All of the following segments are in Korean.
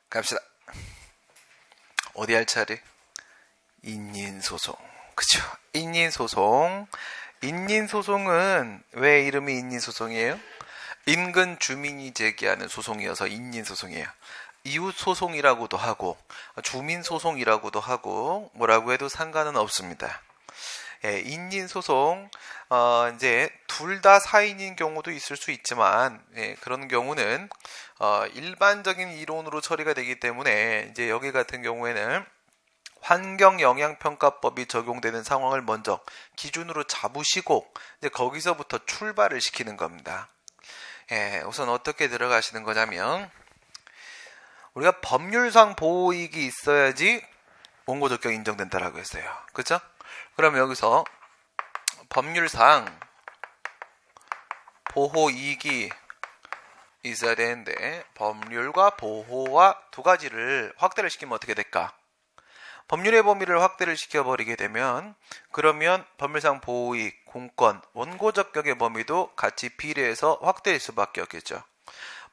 갑시다. 어디 할 차례? 인인소송. 그쵸? 인인소송. 인인소송은 왜 이름이 인인소송이에요? 인근 주민이 제기하는 소송이어서 인인소송이에요. 이웃소송이라고도 하고 주민소송이라고도 하고 뭐라고 해도 상관은 없습니다. 예, 인인소송 이제 둘 다 사인인 경우도 있을 수 있지만 그런 경우는 일반적인 이론으로 처리가 되기 때문에 이제 여기 같은 경우에는 환경영향평가법이 적용되는 상황을 먼저 기준으로 잡으시고 이제 거기서부터 출발을 시키는 겁니다. 예, 우선 어떻게 들어가시는 거냐면 우리가 법률상 보호이익이 있어야지 원고적격 인정된다라고 했어요. 그렇죠? 그럼 여기서 법률상 보호이익이 있어야 되는데 법률과 보호와 두 가지를 확대를 시키면 어떻게 될까? 법률의 범위를 확대를 시켜버리게 되면 그러면 법률상 보호이익, 공권, 원고적격의 범위도 같이 비례해서 확대할 수밖에 없겠죠.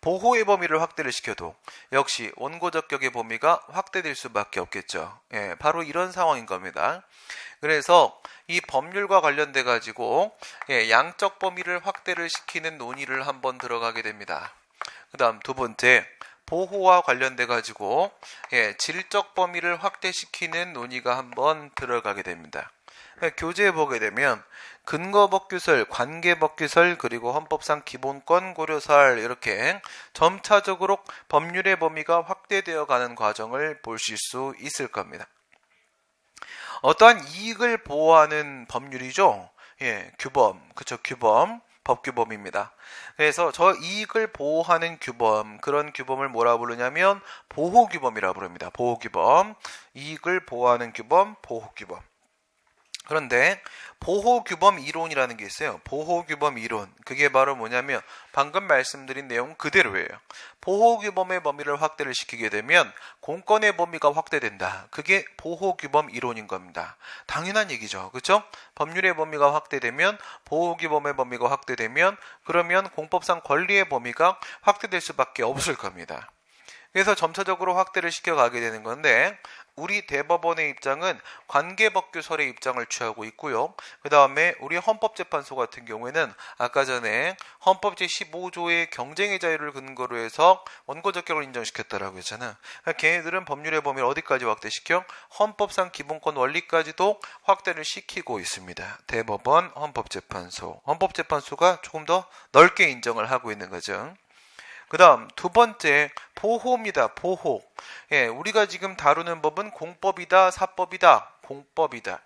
보호의 범위를 확대를 시켜도 역시 원고적격의 범위가 확대될 수밖에 없겠죠. 예, 바로 이런 상황인 겁니다. 그래서 이 법률과 관련돼 가지고 양적 범위를 확대를 시키는 논의를 한번 들어가게 됩니다. 그 다음 두 번째 보호와 관련돼 가지고 질적 범위를 확대시키는 논의가 한번 들어가게 됩니다. 교재에 보게 되면 근거법규설, 관계법규설, 그리고 헌법상 기본권 고려사항 이렇게 점차적으로 법률의 범위가 확대되어 가는 과정을 보실 수 있을 겁니다. 어떠한 이익을 보호하는 법률이죠. 규범, 그쵸? 규범, 법규범입니다. 그래서 저 이익을 보호하는 규범, 그런 규범을 뭐라 부르냐면 보호규범이라 부릅니다. 보호규범, 이익을 보호하는 규범, 보호규범. 그런데 보호규범 이론이라는 게 있어요. 보호규범 이론. 그게 바로 뭐냐면 방금 말씀드린 내용 그대로예요. 보호규범의 범위를 확대를 시키게 되면 공권의 범위가 확대된다. 그게 보호규범 이론인 겁니다. 당연한 얘기죠. 그렇죠? 법률의 범위가 확대되면 보호규범의 범위가 확대되면 그러면 공법상 권리의 범위가 확대될 수밖에 없을 겁니다. 그래서 점차적으로 확대를 시켜가게 되는 건데 우리 대법원의 입장은 관계법규설의 입장을 취하고 있고요. 그 다음에 우리 헌법재판소 같은 경우에는 아까 전에 헌법 제15조의 경쟁의 자유를 근거로 해서 원고적격을 인정시켰다라고 했잖아. 그러니까 걔네들은 법률의 범위를 어디까지 확대시켜? 헌법상 기본권 원리까지도 확대를 시키고 있습니다. 대법원, 헌법재판소. 헌법재판소가 조금 더 넓게 인정을 하고 있는 거죠. 그 다음 두 번째 보호입니다. 보호. 우리가 지금 다루는 법은 공법이다, 사법이다, 공법이다.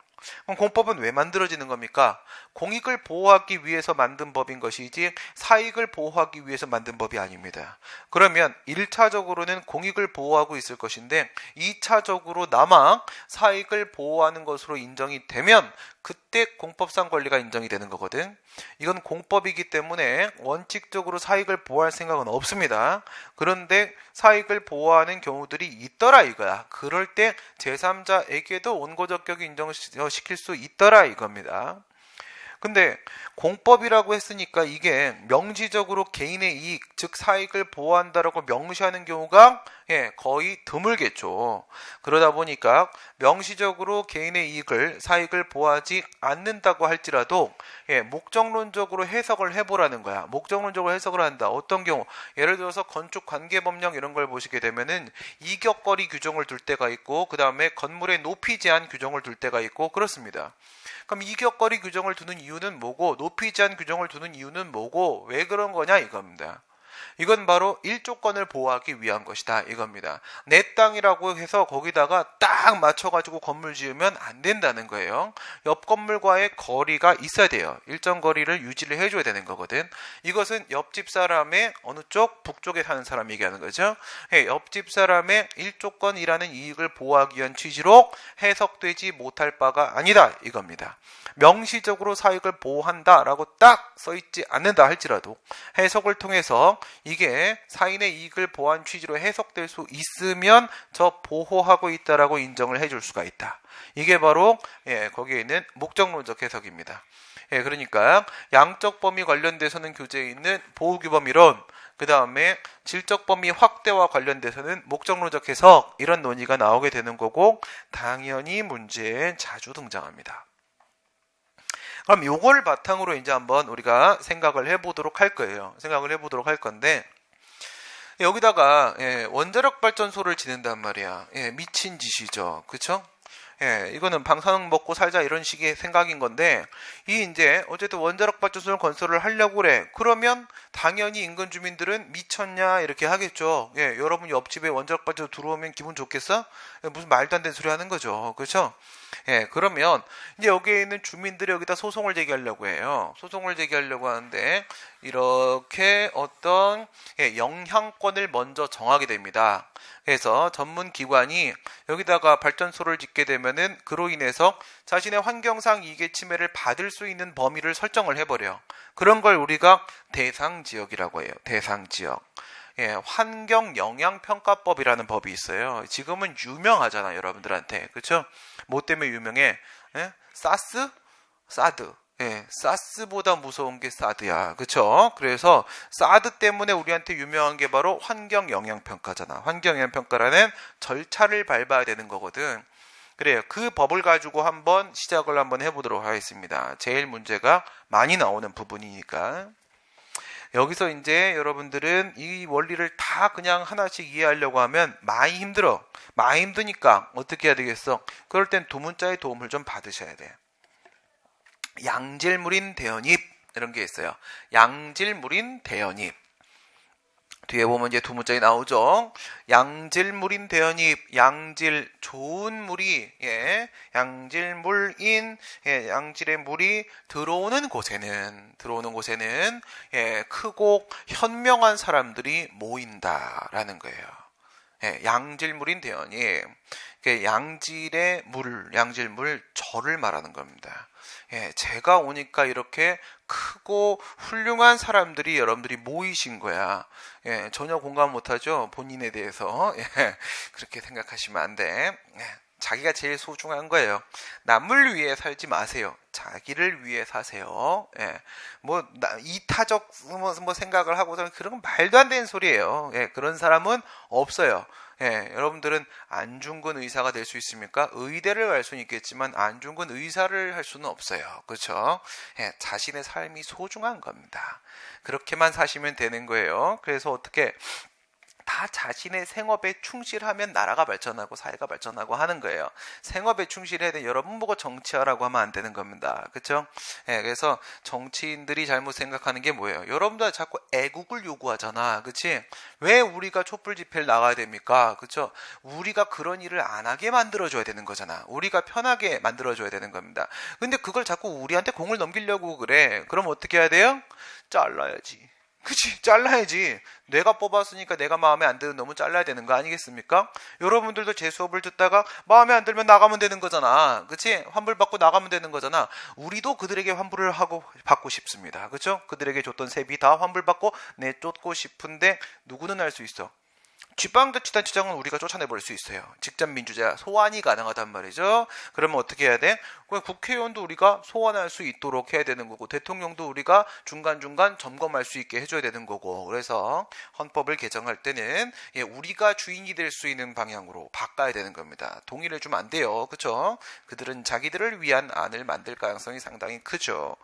그럼 공법은 왜 만들어지는 겁니까? 공익을 보호하기 위해서 만든 법인 것이지 사익을 보호하기 위해서 만든 법이 아닙니다. 그러면 1차적으로는 공익을 보호하고 있을 것인데 2차적으로 남아 사익을 보호하는 것으로 인정이 되면 그때 공법상 권리가 인정이 되는 거거든. 이건 공법이기 때문에 원칙적으로 사익을 보호할 생각은 없습니다. 그런데 사익을 보호하는 경우들이 있더라 이거야. 그럴 때 제3자에게도 원고적격이 인정시킬 수 있더라 이겁니다. 근데 공법이라고 했으니까 이게 명시적으로 개인의 이익, 즉 사익을 보호한다라고 명시하는 경우가 거의 드물겠죠. 그러다 보니까 명시적으로 개인의 이익을, 사익을 보호하지 않는다고 할지라도 목적론적으로 해석을 해보라는 거야. 목적론적으로 해석을 한다. 어떤 경우? 예를 들어서 건축관계법령 이런 걸 보시게 되면은 이격거리 규정을 둘 때가 있고 그 다음에 건물의 높이 제한 규정을 둘 때가 있고 그렇습니다. 그럼 이격거리 규정을 두는 이유는 뭐고 높이 제한 규정을 두는 이유는 뭐고 왜 그런 거냐 이겁니다. 이건 바로 일조권을 보호하기 위한 것이다 이겁니다. 내 땅이라고 해서 거기다가 딱 맞춰가지고 건물 지으면 안 된다는 거예요. 옆 건물과의 거리가 있어야 돼요. 일정 거리를 유지를 해줘야 되는 거거든. 이것은 옆집 사람의 어느 쪽? 북쪽에 사는 사람 얘기하는 거죠. 옆집 사람의 일조권이라는 이익을 보호하기 위한 취지로 해석되지 못할 바가 아니다 이겁니다. 명시적으로 사익을 보호한다라고 딱 써있지 않는다 할지라도 해석을 통해서 이게 사인의 이익을 보호한 취지로 해석될 수 있으면 저 보호하고 있다라고 인정을 해줄 수가 있다. 이게 바로 거기에 있는 목적론적 해석입니다. 그러니까 양적 범위 관련돼서는 교재에 있는 보호규범 이론, 그 다음에 질적 범위 확대와 관련돼서는 목적론적 해석 이런 논의가 나오게 되는 거고 당연히 문제에 자주 등장합니다. 그럼 요걸 바탕으로 이제 한번 우리가 생각을 해보도록 할 거예요. 생각을 해보도록 할 건데 여기다가 원자력 발전소를 짓는단 말이야. 미친 짓이죠. 그쵸? 이거는 방사능 먹고 살자 이런 식의 생각인 건데 이 이제 어쨌든 원자력 발전소를 건설을 하려고 그래. 그러면 당연히 인근 주민들은 미쳤냐 이렇게 하겠죠. 여러분 옆집에 원자력 발전소 들어오면 기분 좋겠어? 무슨 말도 안 되는 소리 하는 거죠. 그렇죠? 그러면 이제 여기에 있는 주민들이 여기다 소송을 제기하려고 해요. 소송을 제기하려고 하는데 이렇게 어떤 영향권을 먼저 정하게 됩니다. 그래서 전문 기관이 여기다가 발전소를 짓게 되면은 그로 인해서 자신의 환경상 이익의 침해를 받을 수 있는 범위를 설정을 해버려. 그런 걸 우리가 대상 지역이라고 해요. 대상 지역. 환경영향평가법이라는 법이 있어요. 지금은 유명하잖아, 여러분들한테. 그쵸? 뭐 때문에 유명해? 사스? 사드. 사스보다 무서운 게 사드야. 그쵸? 그래서 사드 때문에 우리한테 유명한 게 바로 환경영향평가잖아. 환경영향평가라는 절차를 밟아야 되는 거거든. 그래요. 그 법을 가지고 한번 시작을 한번 해보도록 하겠습니다. 제일 문제가 많이 나오는 부분이니까. 여기서 이제 여러분들은 이 원리를 다 그냥 하나씩 이해하려고 하면 많이 힘들어. 많이 힘드니까 어떻게 해야 되겠어? 그럴 땐 두문자의 도움을 좀 받으셔야 돼. 양질물인 대연입 이런 게 있어요. 양질물인 대연입. 뒤에 보면 이제 두 문장이 나오죠. 양질물인 대연입, 양질 좋은 물이 양질물인 양질의 물이 들어오는 곳에는 크고 현명한 사람들이 모인다라는 거예요. 양질물인 대연입. 양질의 물, 양질물 절을 말하는 겁니다. 제가 오니까 이렇게 크고 훌륭한 사람들이 여러분들이 모이신 거야. 전혀 공감 못하죠. 본인에 대해서. 그렇게 생각하시면 안 돼. 자기가 제일 소중한 거예요. 남을 위해 살지 마세요. 자기를 위해 사세요. 이타적 생각을 하고서는 그런 건 말도 안 되는 소리예요. 그런 사람은 없어요. 여러분들은 안중근 의사가 될 수 있습니까? 의대를 갈 수는 있겠지만 안중근 의사를 할 수는 없어요. 그렇죠? 자신의 삶이 소중한 겁니다. 그렇게만 사시면 되는 거예요. 그래서 어떻게 다 자신의 생업에 충실하면 나라가 발전하고 사회가 발전하고 하는 거예요. 생업에 충실해야 돼. 여러분 보고 정치하라고 하면 안 되는 겁니다. 그렇죠? 그래서 정치인들이 잘못 생각하는 게 뭐예요? 여러분들 자꾸 애국을 요구하잖아. 그렇지? 왜 우리가 촛불 집회를 나가야 됩니까? 그렇죠? 우리가 그런 일을 안 하게 만들어줘야 되는 거잖아. 우리가 편하게 만들어줘야 되는 겁니다. 근데 그걸 자꾸 우리한테 공을 넘기려고 그래. 그럼 어떻게 해야 돼요? 잘라야지. 그치? 잘라야지. 내가 뽑았으니까 내가 마음에 안 드는 놈은 잘라야 되는 거 아니겠습니까? 여러분들도 제 수업을 듣다가 마음에 안 들면 나가면 되는 거잖아. 그치? 환불받고 나가면 되는 거잖아. 우리도 그들에게 환불을 받고 싶습니다. 그쵸? 그들에게 줬던 세비 다 환불받고 내쫓고 싶은데 누구는 할 수 있어? 지방자치단체장은 우리가 쫓아내버릴 수 있어요. 직접민주제야 소환이 가능하단 말이죠. 그러면 어떻게 해야 돼? 국회의원도 우리가 소환할 수 있도록 해야 되는 거고 대통령도 우리가 중간중간 점검할 수 있게 해줘야 되는 거고 그래서 헌법을 개정할 때는 우리가 주인이 될 수 있는 방향으로 바꿔야 되는 겁니다. 동의를 해주면 안 돼요. 그렇죠? 그들은 자기들을 위한 안을 만들 가능성이 상당히 크죠.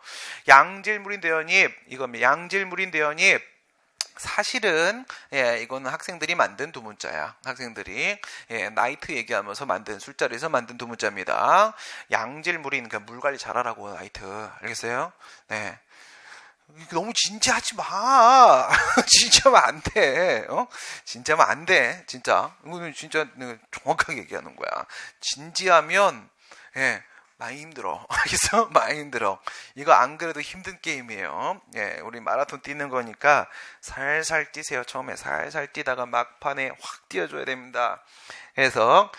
양질물인 대연입 이겁니다. 양질물인 대연입 사실은 이거는 학생들이 만든 두 문자야. 학생들이 나이트 얘기하면서 만든 술자리에서 만든 두 문자입니다. 양질물인 그러니까 물 관리 잘하라고 나이트. 알겠어요? 네. 너무 진지하지 마. 진지하면 안 돼. 진지하면 안 돼. 진짜. 이거는 진짜 정확하게 얘기하는 거야. 진지하면 많이 힘들어. 알겠어? 많이 힘들어. 이거 안 그래도 힘든 게임이에요. 우리 마라톤 뛰는 거니까 살살 뛰세요. 처음에 살살 뛰다가 막판에 확 뛰어줘야 됩니다. 그래서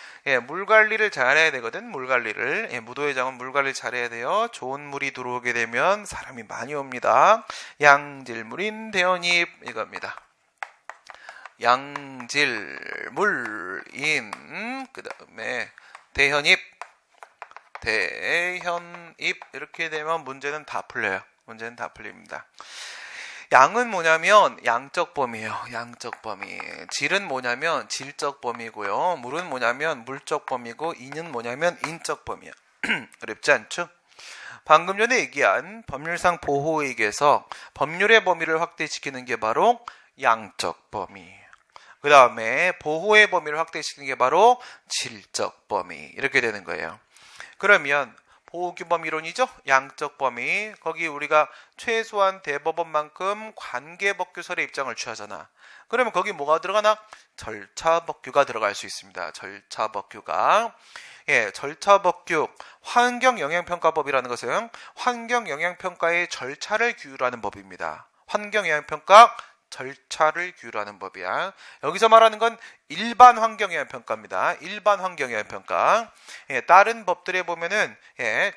물 관리를 잘해야 되거든. 물 관리를. 무도회장은 물 관리를 잘해야 돼요. 좋은 물이 들어오게 되면 사람이 많이 옵니다. 양질물인 대연입 이겁니다. 양질물인 그 다음에 대연입 대현입 이렇게 되면 문제는 다 풀려요. 문제는 다 풀립니다. 양은 뭐냐면 양적 범위예요. 양적 범위. 질은 뭐냐면 질적 범위고요. 물은 뭐냐면 물적 범위고 인은 뭐냐면 인적 범위야. 어렵지 않죠? 방금 전에 얘기한 법률상 보호익에서 법률의 범위를 확대시키는 게 바로 양적 범위. 그 다음에 보호의 범위를 확대시키는 게 바로 질적 범위. 이렇게 되는 거예요. 그러면 보호규범 이론이죠. 양적 범위. 거기 우리가 최소한 대법원만큼 관계법규설의 입장을 취하잖아. 그러면 거기 뭐가 들어가나? 절차법규가 들어갈 수 있습니다. 절차법규가. 예, 절차법규. 환경영향평가법이라는 것은 환경영향평가의 절차를 규율하는 법입니다. 환경영향평가 절차를 규율하는 법이야. 여기서 말하는 건 일반 환경영향평가입니다. 일반 환경영향평가. 예, 다른 법들에 보면은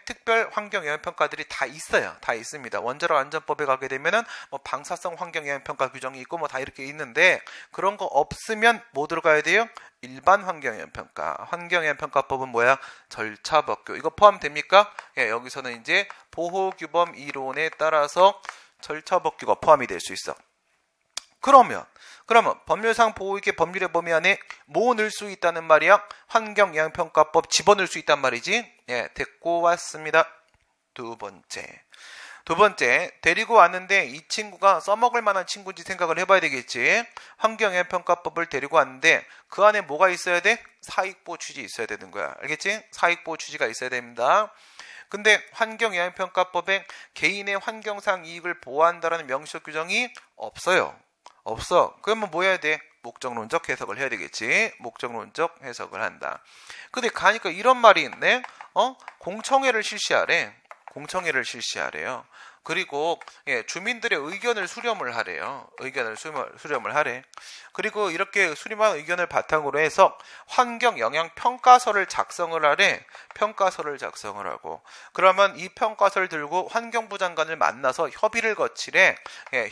특별 환경영향평가들이 다 있어요. 다 있습니다. 원자력 안전법에 가게 되면은 뭐 방사성 환경영향평가 규정이 있고 뭐 다 이렇게 있는데 그런 거 없으면 뭐 들어가야 돼요? 일반 환경영향평가. 환경영향평가법은 뭐야? 절차법규. 이거 포함됩니까? 예, 여기서는 이제 보호규범 이론에 따라서 절차법규가 포함이 될 수 있어. 그러면 법률상 보호익의 법률의 범위 안에 뭐 넣을 수 있다는 말이야? 환경영향평가법 집어넣을 수 있단 말이지. 예, 데리고 왔습니다. 두 번째, 데리고 왔는데 이 친구가 써먹을 만한 친구인지 생각을 해봐야 되겠지. 환경영향평가법을 데리고 왔는데 그 안에 뭐가 있어야 돼? 사익보호 취지 있어야 되는 거야. 알겠지? 사익보호 취지가 있어야 됩니다. 근데 환경영향평가법에 개인의 환경상 이익을 보호한다라는 명시적 규정이 없어요. 없어. 그러면 뭐 해야 돼? 목적론적 해석을 해야 되겠지. 목적론적 해석을 한다. 근데 가니까 이런 말이 있네. 공청회를 실시하래. 공청회를 실시하래요. 그리고 주민들의 의견을 수렴을 하래요. 의견을 수렴을 하래. 그리고 이렇게 수렴한 의견을 바탕으로 해서 환경영향평가서를 작성을 하래. 평가서를 작성을 하고 그러면 이 평가서를 들고 환경부 장관을 만나서 협의를 거치래.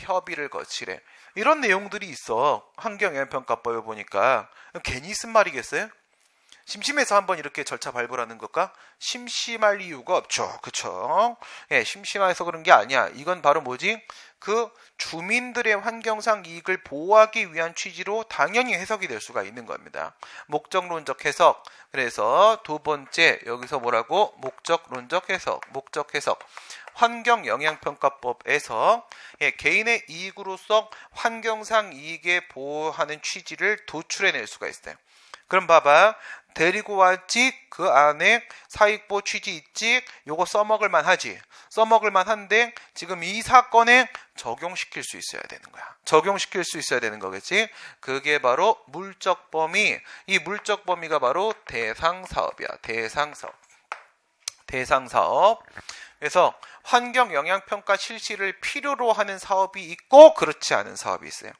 협의를 거치래. 이런 내용들이 있어. 환경영향평가법에 보니까. 괜히 쓴 말이겠어요? 심심해서 한번 이렇게 절차 발부하는 것과 심심할 이유가 없죠. 그쵸? 예, 심심해서 그런 게 아니야. 이건 바로 뭐지? 그 주민들의 환경상 이익을 보호하기 위한 취지로 당연히 해석이 될 수가 있는 겁니다. 목적론적 해석. 그래서 두 번째 여기서 뭐라고? 목적론적 해석. 목적 해석. 환경영향평가법에서 개인의 이익으로서 환경상 이익에 보호하는 취지를 도출해낼 수가 있어요. 그럼 봐봐. 데리고 왔지? 그 안에 사익보호 취지 있지? 요거 써먹을만 하지? 써먹을만 한데 지금 이 사건에 적용시킬 수 있어야 되는 거야. 적용시킬 수 있어야 되는 거겠지? 그게 바로 물적 범위. 이 물적 범위가 바로 대상사업이야. 대상사업. 대상사업. 그래서 환경영향평가 실시를 필요로 하는 사업이 있고 그렇지 않은 사업이 있어요.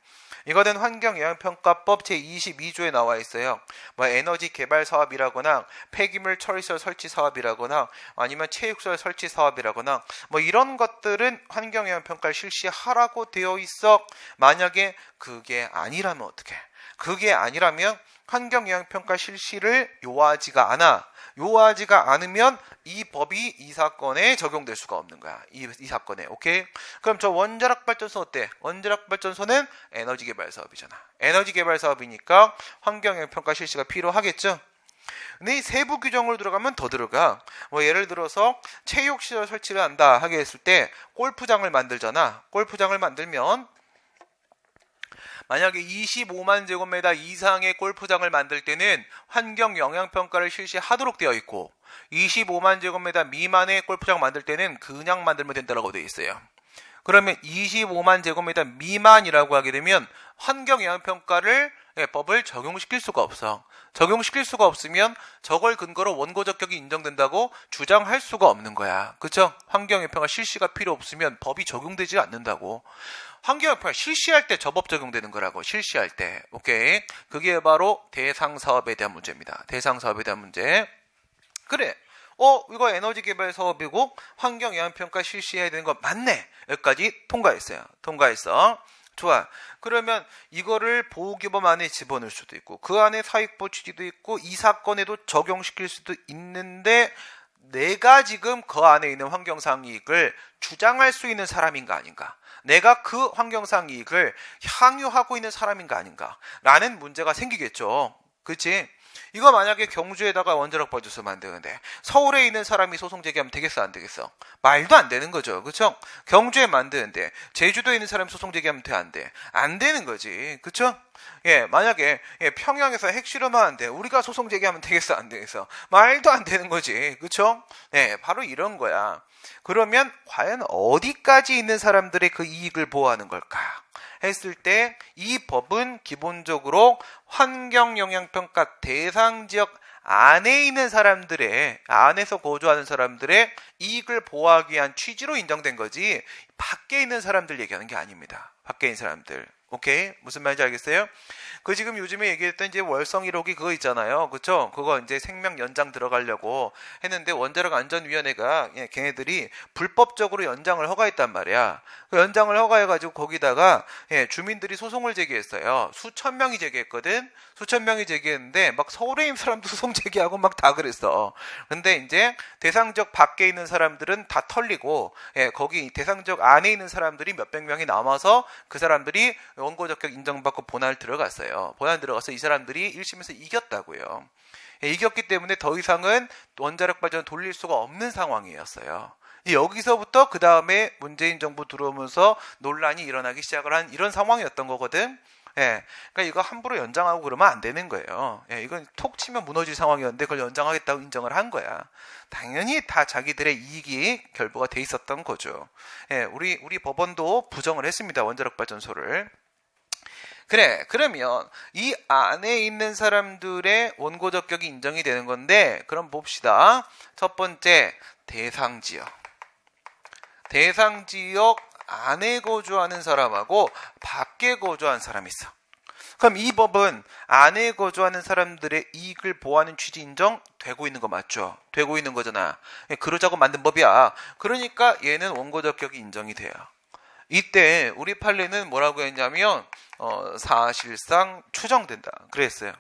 이거는 환경영향평가법 제22조에 나와 있어요. 뭐 에너지 개발 사업이라거나 폐기물 처리시설 설치 사업이라거나 아니면 체육시설 설치 사업이라거나 뭐 이런 것들은 환경영향평가를 실시하라고 되어 있어. 만약에 그게 아니라면 어떡해? 그게 아니라면 환경영향평가 실시를 요하지가 않아. 요하지가 않으면 이 법이 이 사건에 적용될 수가 없는 거야. 이 사건에. 오케이? 그럼 저 원자력 발전소 어때? 원자력 발전소는 에너지 개발 사업이잖아. 에너지 개발 사업이니까 환경영향평가 실시가 필요하겠죠? 근데 이 세부 규정으로 들어가면 더 들어가. 뭐 예를 들어서 체육시설 설치를 한다 하게 했을 때 골프장을 만들잖아. 골프장을 만들면 만약에 25만 제곱미터 이상의 골프장을 만들 때는 환경영향평가를 실시하도록 되어 있고 25만 제곱미터 미만의 골프장 만들 때는 그냥 만들면 된다고 되어 있어요. 그러면 25만 제곱미터 미만이라고 하게 되면 환경영향평가를 법을 적용시킬 수가 없어. 적용시킬 수가 없으면 저걸 근거로 원고적격이 인정된다고 주장할 수가 없는 거야. 그쵸? 환경영향평가 실시가 필요 없으면 법이 적용되지 않는다고. 환경영향평가 실시할 때 저 법 적용되는 거라고. 실시할 때. 오케이. 그게 바로 대상사업에 대한 문제입니다. 대상사업에 대한 문제. 그래. 이거 에너지 개발 사업이고 환경영향평가 실시해야 되는 거 맞네. 여기까지 통과했어요. 통과했어. 좋아. 그러면 이거를 보호규범 안에 집어넣을 수도 있고 그 안에 사익보호 취지도 있고 이 사건에도 적용시킬 수도 있는데 내가 지금 그 안에 있는 환경상 이익을 주장할 수 있는 사람인가 아닌가? 내가 그 환경상 이익을 향유하고 있는 사람인가 아닌가 라는 문제가 생기겠죠. 그치? 이거 만약에 경주에다가 원자력 발전소 만드는데 서울에 있는 사람이 소송 제기하면 되겠어 안 되겠어? 말도 안 되는 거죠. 그쵸? 경주에 만드는데 제주도에 있는 사람이 소송 제기하면 돼 안 돼? 안 되는 거지. 그쵸? 예, 만약에 평양에서 핵실험하는데 우리가 소송 제기하면 되겠어 안 되겠어? 말도 안 되는 거지. 그쵸? 예, 바로 이런 거야. 그러면 과연 어디까지 있는 사람들의 그 이익을 보호하는 걸까? 했을 때 이 법은 기본적으로 환경영향평가 대상지역 안에 있는 사람들의, 안에서 거주하는 사람들의 이익을 보호하기 위한 취지로 인정된 거지 밖에 있는 사람들 얘기하는 게 아닙니다. 밖에 있는 사람들. 오케이? 무슨 말인지 알겠어요? 그 지금 요즘에 얘기했던 이제 월성 1호기 그거 있잖아요. 그쵸? 그거 이제 생명 연장 들어가려고 했는데 원자력 안전위원회가 걔네들이 불법적으로 연장을 허가했단 말이야. 그 연장을 허가해가지고 거기다가 주민들이 소송을 제기했어요. 수천 명이 제기했거든? 수천 명이 제기했는데 막 서울에 있는 사람도 소송 제기하고 막 다 그랬어. 근데 이제 대상적 밖에 있는 사람들은 다 털리고 거기 대상적 안에 있는 사람들이 몇백 명이 남아서 그 사람들이 원고적격 인정받고 본안 들어갔어요. 본안 들어가서 이 사람들이 1심에서 이겼다고요. 이겼기 때문에 더 이상은 원자력 발전 돌릴 수가 없는 상황이었어요. 여기서부터 그 다음에 문재인 정부 들어오면서 논란이 일어나기 시작을 한 이런 상황이었던 거거든. 그러니까 이거 함부로 연장하고 그러면 안 되는 거예요. 이건 톡 치면 무너질 상황이었는데 그걸 연장하겠다고 인정을 한 거야. 당연히 다 자기들의 이익이 결부가 돼 있었던 거죠. 우리 법원도 부정을 했습니다. 원자력 발전소를. 그래, 그러면 이 안에 있는 사람들의 원고 적격이 인정이 되는 건데, 그럼 봅시다. 첫 번째, 대상지역. 대상지역 안에 거주하는 사람하고 밖에 거주하는 사람이 있어. 그럼 이 법은 안에 거주하는 사람들의 이익을 보호하는 취지 인정되고 있는 거 맞죠? 되고 있는 거잖아. 그러자고 만든 법이야. 그러니까 얘는 원고 적격이 인정이 돼요. 이때 우리 판례는 뭐라고 했냐면 사실상 추정된다 그랬어요.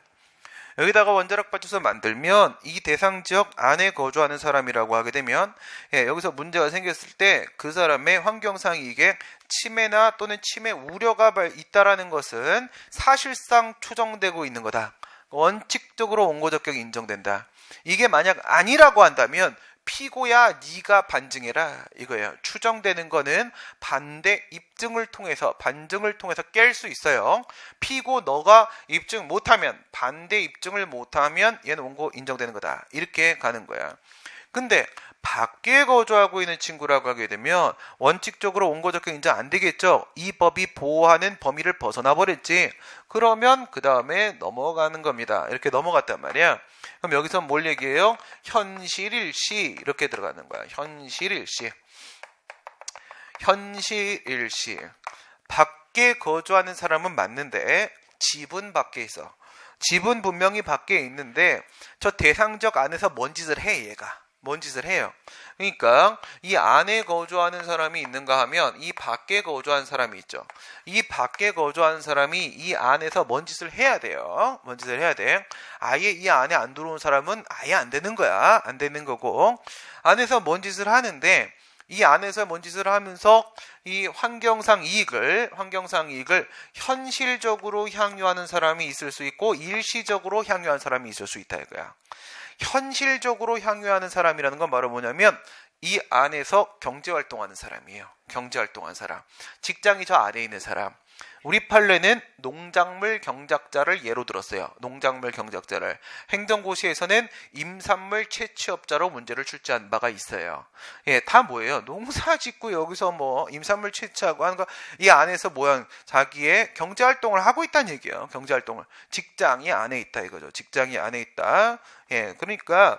여기다가 원자력 발전소 만들면 이 대상 지역 안에 거주하는 사람이라고 하게 되면 여기서 문제가 생겼을 때 그 사람의 환경상 이익에 침해나 또는 침해 우려가 있다라는 것은 사실상 추정되고 있는 거다. 원칙적으로 원고 적격이 인정된다. 이게 만약 아니라고 한다면 피고야 네가 반증해라 이거예요. 추정되는 거는 반대 입증을 통해서 반증을 통해서 깰 수 있어요. 피고 너가 입증 못하면 반대 입증을 못하면 얘는 원고 인정되는 거다. 이렇게 가는 거야. 근데 밖에 거주하고 있는 친구라고 하게 되면 원칙적으로 원고 적격 인정 안 되겠죠. 이 법이 보호하는 범위를 벗어나 버렸지. 그러면 그 다음에 넘어가는 겁니다. 이렇게 넘어갔단 말이야. 그럼 여기서 뭘 얘기해요? 현실일시 이렇게 들어가는 거야. 현실일시. 현실일시. 밖에 거주하는 사람은 맞는데 집은 밖에 있어. 집은 분명히 밖에 있는데 저 대상적 안에서 뭔 짓을 해 얘가. 뭔 짓을 해요. 그러니까 이 안에 거주하는 사람이 있는가 하면 이 밖에 거주하는 사람이 있죠. 이 밖에 거주하는 사람이 이 안에서 뭔 짓을 해야 돼요. 뭔 짓을 해야 돼. 아예 이 안에 안 들어온 사람은 아예 안 되는 거야. 안 되는 거고 안에서 뭔 짓을 하는데 이 안에서 뭔 짓을 하면서 이 환경상 이익을 현실적으로 향유하는 사람이 있을 수 있고 일시적으로 향유하는 사람이 있을 수 있다 이거야. 현실적으로 향유하는 사람이라는 건 바로 뭐냐면 이 안에서 경제활동하는 사람이에요. 경제활동하는 사람. 직장이 저 안에 있는 사람. 우리 판례는 농작물 경작자를 예로 들었어요. 농작물 경작자를. 행정고시에서는 임산물 채취업자로 문제를 출제한 바가 있어요. 다 뭐예요? 농사 짓고 여기서 뭐 임산물 채취하고 하는 거 이 안에서 뭐야? 자기의 경제활동을 하고 있다는 얘기예요. 경제활동을. 직장이 안에 있다 이거죠. 직장이 안에 있다. 그러니까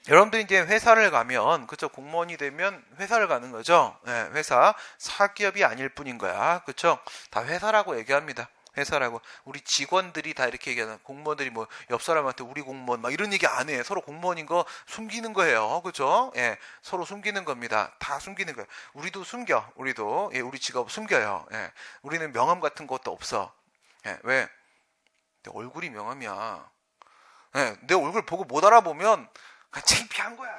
여러분들 이제 회사를 가면 그쵸 공무원이 되면 회사를 가는 거죠. 회사 사기업이 아닐 뿐인 거야. 그쵸? 다 회사라고 얘기합니다. 회사라고 우리 직원들이 다 이렇게 얘기하는 공무원들이 뭐 옆 사람한테 우리 공무원 막 이런 얘기 안 해. 서로 공무원인 거 숨기는 거예요. 그죠? 서로 숨기는 겁니다. 다 숨기는 거예요. 우리도 숨겨. 우리도 우리 직업 숨겨요. 우리는 명함 같은 것도 없어. 왜? 내 얼굴이 명함이야. 내 얼굴 보고 못 알아보면 창피한 거야.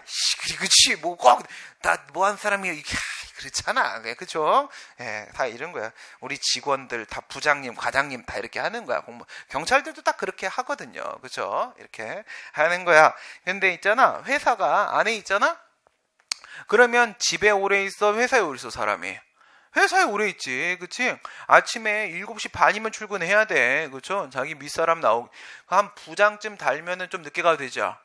그치 뭐 꼭 나 뭐 한 사람이 이게 그렇잖아. 그쵸? 예, 다 이런 거야. 우리 직원들 다 부장님, 과장님 다 이렇게 하는 거야. 경찰들도 딱 그렇게 하거든요. 그쵸? 이렇게 하는 거야. 근데 있잖아. 회사가 안에 있잖아? 그러면 집에 오래 있어? 회사에 오래 있어, 사람이? 회사에 오래 있지. 그치? 아침에 7시 반이면 출근해야 돼. 그쵸? 자기 윗사람 나오고. 한 부장쯤 달면은 좀 늦게 가도 되죠.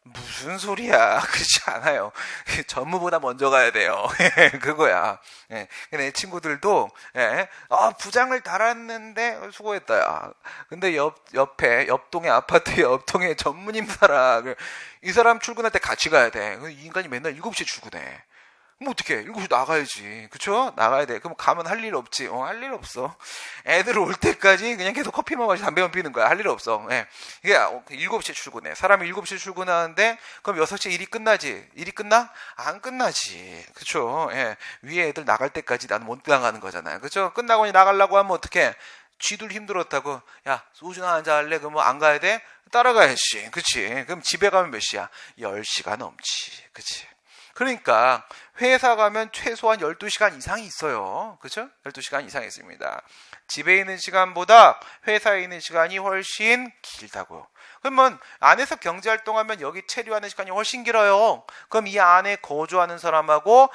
무슨 소리야. 그렇지 않아요. 전무보다 먼저 가야 돼요. 그거야. 예. 내 친구들도, 예. 부장을 달았는데, 수고했다, 야. 근데 옆 동의 아파트 옆동에 전무님 살아. 이 사람 출근할 때 같이 가야 돼. 이 인간이 맨날 7시에 출근해. 그럼 어떡해. 7시 나가야지. 그쵸? 나가야 돼. 그럼 가면 할 일 없지. 할 일 없어. 애들 올 때까지 그냥 계속 커피만 마시고 담배만 피는 거야. 할 일 없어. 예. 이게 7시에 출근해. 사람이 7시에 출근하는데, 그럼 6시에 일이 끝나지. 일이 끝나? 안 끝나지. 그쵸? 예. 위에 애들 나갈 때까지 나는 못 나가는 거잖아요. 그쵸? 끝나고 나가려고 하면 어떡해. 쥐들 힘들었다고. 야, 소주나 한잔 할래? 그러면 안 가야 돼? 따라가야지. 그치? 그럼 집에 가면 몇 시야? 10시가 넘지. 그치? 그러니까 회사 가면 최소한 12시간 이상이 있어요. 그렇죠? 12시간 이상 있습니다. 집에 있는 시간보다 회사에 있는 시간이 훨씬 길다고요. 그러면 안에서 경제활동하면 여기 체류하는 시간이 훨씬 길어요. 그럼 이 안에 거주하는 사람하고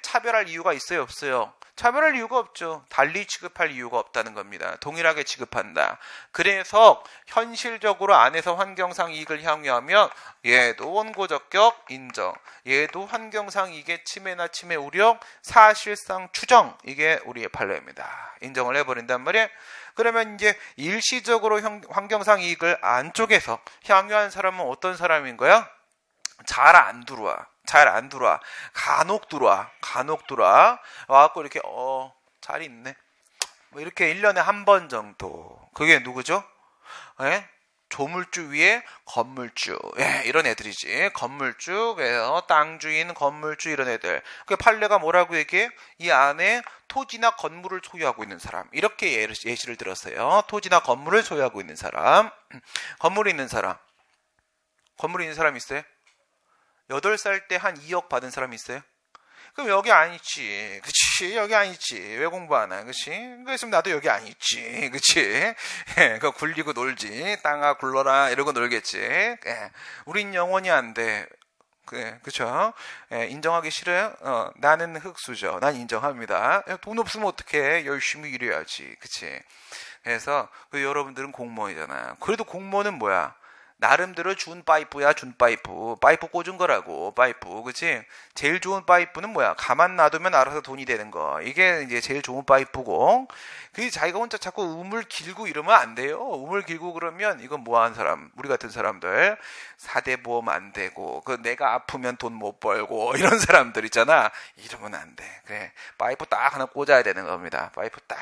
차별할 이유가 있어요? 없어요? 차별할 이유가 없죠. 달리 취급할 이유가 없다는 겁니다. 동일하게 취급한다. 그래서 현실적으로 안에서 환경상 이익을 향유하면 얘도 원고적격 인정. 얘도 환경상 이익의 침해나 침해 우려 사실상 추정. 이게 우리의 판례입니다. 인정을 해버린단 말이에요. 그러면 이제 일시적으로 환경상 이익을 안쪽에서 향유한 사람은 어떤 사람인 거야? 잘 안 들어와. 간혹 들어와. 와갖고 이렇게, 잘 있네. 뭐 이렇게 1년에 한 번 정도. 그게 누구죠? 예? 조물주 위에 건물주. 예, 이런 애들이지. 건물주, 땅 주인, 건물주 이런 애들. 그 판례가 뭐라고 얘기해? 이 안에 토지나 건물을 소유하고 있는 사람. 이렇게 예시를 들었어요. 토지나 건물을 소유하고 있는 사람. 건물이 있는 사람 있어요? 8살 때 한 2억 받은 사람 있어요? 그럼 여기 안 있지. 그치? 여기 안 있지. 왜 공부 안 해? 그치? 그랬으면 나도 여기 안 있지. 그치? 그거 굴리고 놀지. 땅아 굴러라. 이러고 놀겠지. 우린 영원히 안 돼. 그쵸? 인정하기 싫어요? 나는 흑수저. 난 인정합니다. 돈 없으면 어떡해? 열심히 일해야지. 그치? 그래서 여러분들은 공무원이잖아요. 그래도 공무원은 뭐야? 나름대로 준 파이프야. 파이프 꽂은 거라고. 파이프. 그치? 제일 좋은 파이프는 뭐야? 가만 놔두면 알아서 돈이 되는 거. 이게 이제 제일 좋은 파이프고. 자기가 혼자 자꾸 우물 길고 이러면 안 돼요. 우물 길고 그러면 이건 뭐하는 사람? 우리 같은 사람들. 4대 보험 안 되고, 내가 아프면 돈 못 벌고, 이런 사람들 있잖아. 이러면 안 돼. 그래. 파이프 딱 하나 꽂아야 되는 겁니다. 파이프 딱.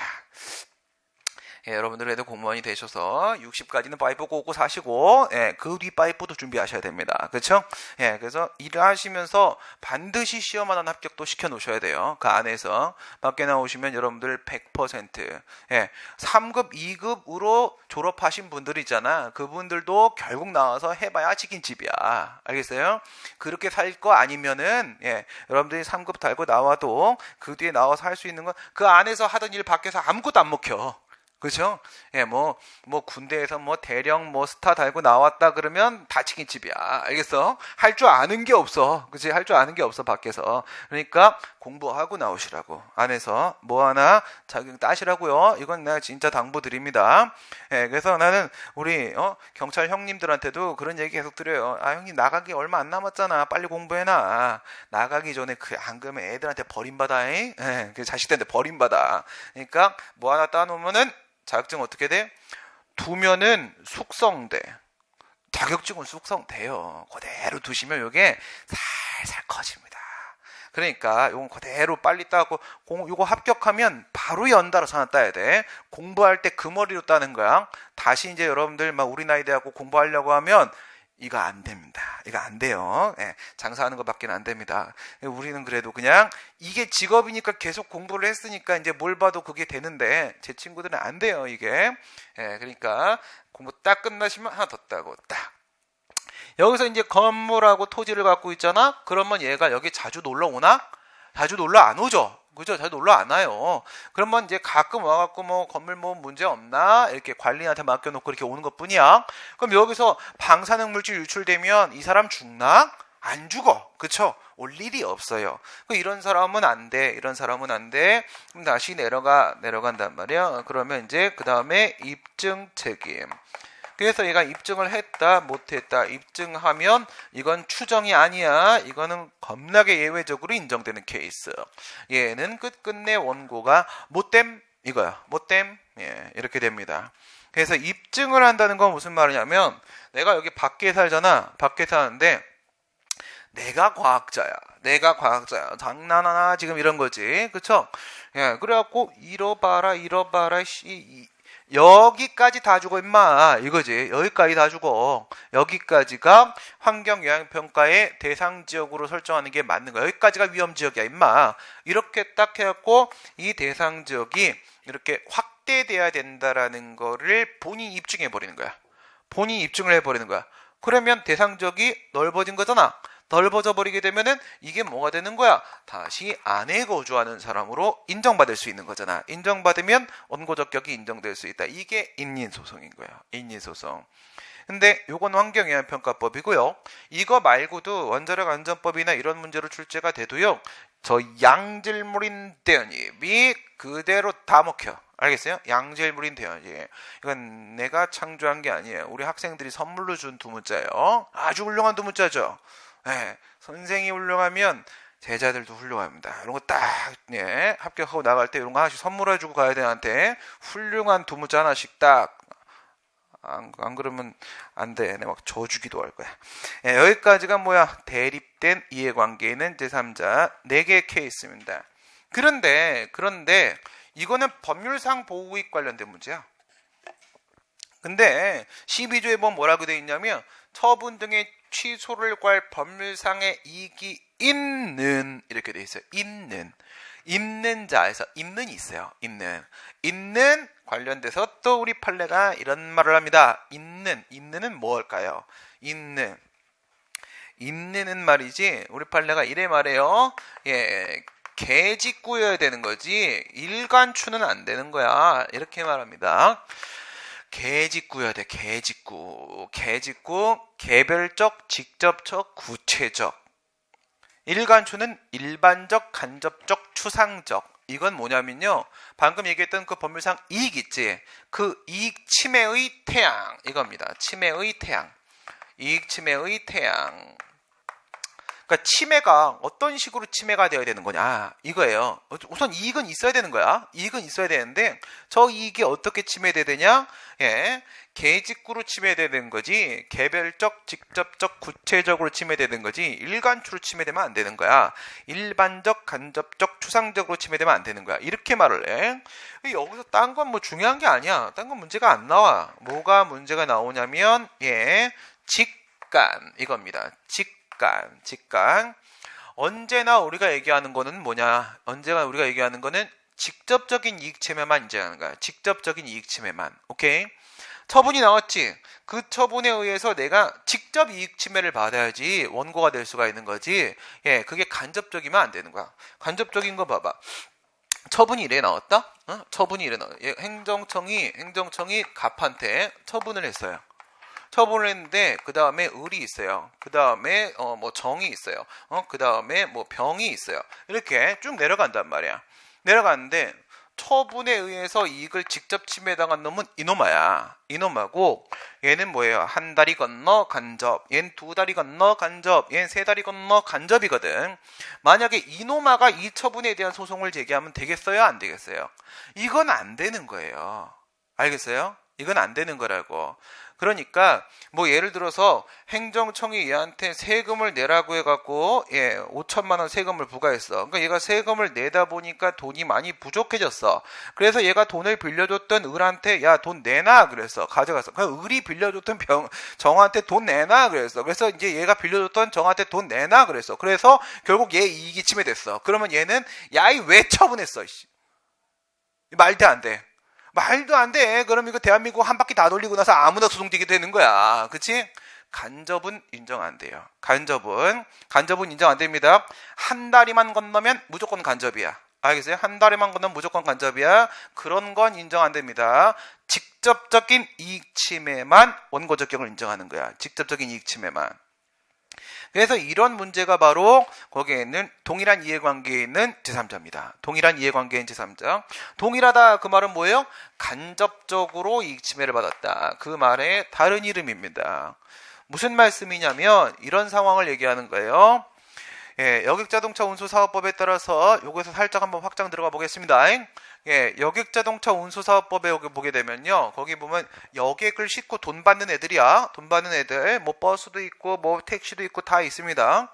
여러분들에도 공무원이 되셔서 60까지는 파이프 꽂고 사시고, 그 뒤 파이프도 준비하셔야 됩니다. 그렇죠? 그래서 일을 하시면서 반드시 시험 하나 합격도 시켜 놓으셔야 돼요. 그 안에서 밖에 나오시면 여러분들 100%, 3급, 2급으로 졸업하신 분들 있잖아. 그분들도 결국 나와서 해봐야 치킨집이야. 알겠어요? 그렇게 살 거 아니면은, 여러분들이 3급 달고 나와도 그 뒤에 나와서 할 수 있는 건 그 안에서 하던 일 밖에서 아무것도 안 먹혀. 그죠? 군대에서 대령 스타 달고 나왔다 그러면 다 치킨집이야. 알겠어? 할 줄 아는 게 없어. 그치? 할 줄 아는 게 없어, 밖에서. 그러니까 공부하고 나오시라고. 안에서 하나 자격 따시라고요. 이건 내가 진짜 당부드립니다. 그래서 나는 우리, 경찰 형님들한테도 그런 얘기 계속 드려요. 형님 나가기 얼마 안 남았잖아. 빨리 공부해놔. 나가기 전에 안 그러면 애들한테 버림받아. 자식들한테 버림받아. 그러니까 하나 따놓으면은 자격증 어떻게 돼? 두면은 숙성돼. 자격증은 숙성돼요. 그대로 두시면 이게 살살 커집니다. 그러니까 이건 그대로 빨리 따고 이거 합격하면 바로 연달아서 하나 따야 돼. 공부할 때 그 머리로 따는 거야. 다시 이제 여러분들 우리 나이 대하고 공부하려고 하면 이거 안 됩니다. 이거 안 돼요. 장사하는 것밖에 안 됩니다. 우리는 그래도 그냥 이게 직업이니까 계속 공부를 했으니까 이제 뭘 봐도 그게 되는데 제 친구들은 안 돼요, 이게. 그러니까 공부 딱 끝나시면 하나 더 따고 딱. 여기서 이제 건물하고 토지를 갖고 있잖아? 그러면 얘가 여기 자주 놀러 오나? 자주 놀러 안 오죠. 그죠? 자주 놀러 안 와요. 그러면 이제 가끔 와갖고 뭐 건물 뭐 문제 없나? 이렇게 관리한테 맡겨놓고 이렇게 오는 것 뿐이야. 그럼 여기서 방사능 물질 유출되면 이 사람 죽나? 안 죽어. 그쵸? 올 일이 없어요. 이런 사람은 안 돼. 이런 사람은 안 돼. 그럼 다시 내려간단 말이야. 그러면 이제 그 다음에 입증 책임. 그래서 얘가 입증을 했다, 못했다. 입증하면 이건 추정이 아니야. 이거는 겁나게 예외적으로 인정되는 케이스. 얘는 끝끝내 원고가 못됨 이거야. 못됨. 예, 이렇게 됩니다. 그래서 입증을 한다는 건 무슨 말이냐면 내가 여기 밖에 살잖아. 밖에 사는데 내가 과학자야. 장난하나 지금 이런 거지. 그쵸? 예, 그래갖고 잃어봐라. 여기까지 다 죽어 임마 이거지. 여기까지 다 죽어. 여기까지가 환경영향평가의 대상지역으로 설정하는 게 맞는 거야. 여기까지가 위험지역이야 임마. 이렇게 딱 해갖고 이 대상지역이 이렇게 확대돼야 된다라는 거를 본인이 입증해버리는 거야. 본인이 입증을 해버리는 거야. 그러면 대상지역이 넓어진 거잖아. 넓어져 버리게 되면은 이게 뭐가 되는 거야? 다시 안에 거주하는 사람으로 인정받을 수 있는 거잖아. 인정받으면 원고 적격이 인정될 수 있다. 이게 인린소송인 거야. 인린소송. 근데 요건 환경영향평가법이고요. 이거 말고도 원자력 안전법이나 이런 문제로 출제가 돼도요. 저 양질물인 대연입이 그대로 다 먹혀. 알겠어요? 양질물인 대연입. 이건 내가 창조한 게 아니에요. 우리 학생들이 선물로 준 두 문자예요. 아주 훌륭한 두 문자죠. 네, 선생이 훌륭하면 제자들도 훌륭합니다. 이런 거 딱 합격하고 나갈 때 이런 거 하나씩 선물해주고 가야 되는데 훌륭한 두 문자 하나씩 딱 안 그러면 안 돼. 내가 막 져주기도 할 거야. 예, 여기까지가 뭐야? 대립된 이해관계는 제3자 4개의 케이스입니다. 그런데 이거는 법률상 보호이익 관련된 문제야. 근데 12조에 보면 뭐라고 되어 있냐면 처분 등의 취소를 구할 법률상의 이익이 있는 이렇게 돼 있어요. 있는 자에서 있는이 있어요. 있는 관련돼서 또 우리 판례가 이런 말을 합니다. 있는은 뭘까요? 있는은 말이지 우리 판례가 이래 말해요. 예, 개직구여야 되는 거지 일간추는 안 되는 거야. 이렇게 말합니다. 개직구여야 돼. 개직구, 개별적, 직접적, 구체적. 일간추는 일반적, 간접적, 추상적. 이건 뭐냐면요. 방금 얘기했던 그 법률상 이익 있지. 그 이익 침해의 태양 이겁니다. 침해의 태양. 이익 침해의 태양. 그러니까 침해가 어떤 식으로 침해가 되어야 되는 거냐 이거예요. 우선 이익은 있어야 되는 거야. 이익은 있어야 되는데 저 이익이 어떻게 침해돼야 되냐? 예, 개직구로 침해되는 거지 개별적, 직접적, 구체적으로 침해되는 거지 일간추로 침해되면 안 되는 거야. 일반적, 간접적, 추상적으로 침해되면 안 되는 거야. 이렇게 말을 해. 여기서 딴 건 뭐 중요한 게 아니야. 딴 건 문제가 안 나와. 뭐가 문제가 나오냐면 직간 이겁니다. 직간. 언제나 우리가 얘기하는 거는 뭐냐? 언제나 우리가 얘기하는 거는 직접적인 이익 침해만 인정하는 거야. 직접적인 이익 침해만. 오케이? 처분이 나왔지. 그 처분에 의해서 내가 직접 이익 침해를 받아야지 원고가 될 수가 있는 거지. 예, 그게 간접적이면 안 되는 거야. 간접적인 거 봐봐. 처분이 이래 나왔다? 처분이 이래 나왔다. 행정청이 갑한테 처분을 했어요. 처분을 했는데 그 다음에 을이 있어요. 그 다음에 뭐 정이 있어요. 그 다음에 뭐 병이 있어요. 이렇게 쭉 내려간단 말이야. 내려가는데 처분에 의해서 이익을 직접 침해당한 놈은 이놈아야. 이놈하고 얘는 뭐예요? 한 다리 건너 간접. 얘는 두 다리 건너 간접. 얘는 세 다리 건너 간접이거든. 만약에 이놈아가 이 처분에 대한 소송을 제기하면 되겠어요? 안 되겠어요? 이건 안 되는 거예요. 알겠어요? 이건 안 되는 거라고. 그러니까 뭐 예를 들어서 행정청이 얘한테 세금을 내라고 해갖고 5천만 원 세금을 부과했어. 그러니까 얘가 세금을 내다 보니까 돈이 많이 부족해졌어. 그래서 얘가 돈을 빌려줬던 을한테 야 돈 내놔 그랬어. 가져갔어. 그러니까 을이 빌려줬던 정한테 돈 내놔 그랬어. 그래서 이제 얘가 빌려줬던 정한테 돈 내놔 그랬어. 그래서 결국 얘 이익이 침해됐어. 그러면 얘는 야이 왜 처분했어? 말도 안 돼. 말도 안 돼. 그럼 이거 대한민국 한 바퀴 다 돌리고 나서 아무나 소송되게 되는 거야. 그치? 간접은 인정 안 돼요. 간접은 인정 안 됩니다. 한 다리만 건너면 무조건 간접이야. 알겠어요? 한 다리만 건너면 무조건 간접이야. 그런 건 인정 안 됩니다. 직접적인 이익 침해만 원고적격을 인정하는 거야. 직접적인 이익 침해만. 그래서 이런 문제가 바로 거기에 있는 동일한 이해관계에 있는 제3자입니다. 동일한 이해관계인 제3자. 동일하다 그 말은 뭐예요? 간접적으로 이익 침해를 받았다. 그 말의 다른 이름입니다. 무슨 말씀이냐면 이런 상황을 얘기하는 거예요. 예, 여객자동차 운수사업법에 따라서 요거에서 살짝 한번 확장 들어가 보겠습니다. 예, 여객자동차 운수사업법에 여기 보게 되면요. 거기 보면 여객을 싣고 돈 받는 애들이야. 돈 받는 애들. 뭐 버스도 있고 뭐 택시도 있고 다 있습니다.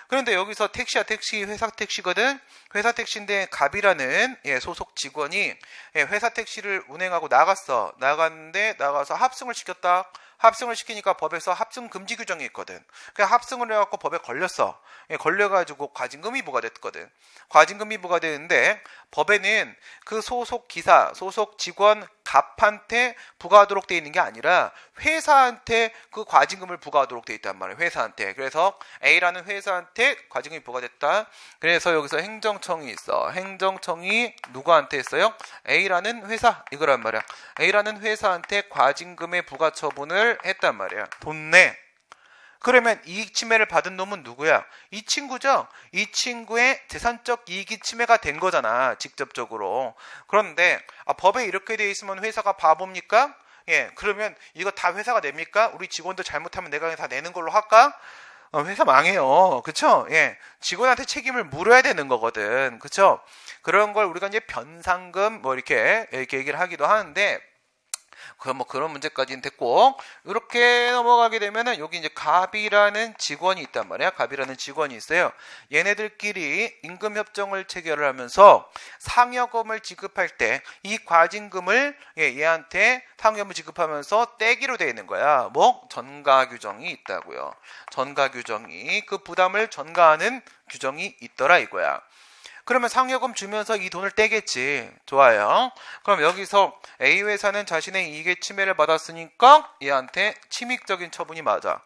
그런데 여기서 택시야 택시, 회사 택시거든. 회사 택시인데 갑이라는 소속 직원이 회사 택시를 운행하고 나갔어. 나갔는데 나가서 합승을 시켰다. 합승을 시키니까 법에서 합승 금지 규정이 있거든. 그냥 합승을 해갖고 법에 걸렸어. 걸려가지고 과징금이 부과됐거든. 과징금이 부과되는데 법에는 그 소속 기사, 소속 직원 갑한테 부과하도록 돼 있는 게 아니라 회사한테 그 과징금을 부과하도록 돼 있단 말이에요. 회사한테. 그래서 A라는 회사한테 과징금이 부과됐다. 그래서 여기서 행정청이 있어. 행정청이 누구한테 했어요? A라는 회사 이거란 말이야. A라는 회사한테 과징금의 부과 처분을 했단 말이야. 돈 내. 그러면 이익 침해를 받은 놈은 누구야? 이 친구죠. 이 친구의 재산적 이익이 침해가 된 거잖아. 직접적으로. 그런데 법에 이렇게 돼 있으면 회사가 바보입니까? 예, 그러면 이거 다 회사가 냅니까? 우리 직원들 잘못하면 내가 그냥 다 내는 걸로 할까? 회사 망해요. 그쵸? 예. 직원한테 책임을 물어야 되는 거거든. 그쵸? 그런 걸 우리가 이제 변상금 뭐 이렇게 얘기를 하기도 하는데 그런 문제까지는 됐고, 이렇게 넘어가게 되면은 여기 이제 갑이라는 직원이 있단 말이야. 갑이라는 직원이 있어요. 얘네들끼리 임금협정을 체결을 하면서 상여금을 지급할 때 이 과징금을 얘한테 상여금을 지급하면서 떼기로 되어 있는 거야. 뭐 전가 규정이 있다고요. 전가 규정이 그 부담을 전가하는 규정이 있더라 이거야. 그러면 상여금 주면서 이 돈을 떼겠지. 좋아요. 그럼 여기서 A회사는 자신의 이익의 침해를 받았으니까 얘한테 침익적인 처분이 맞아.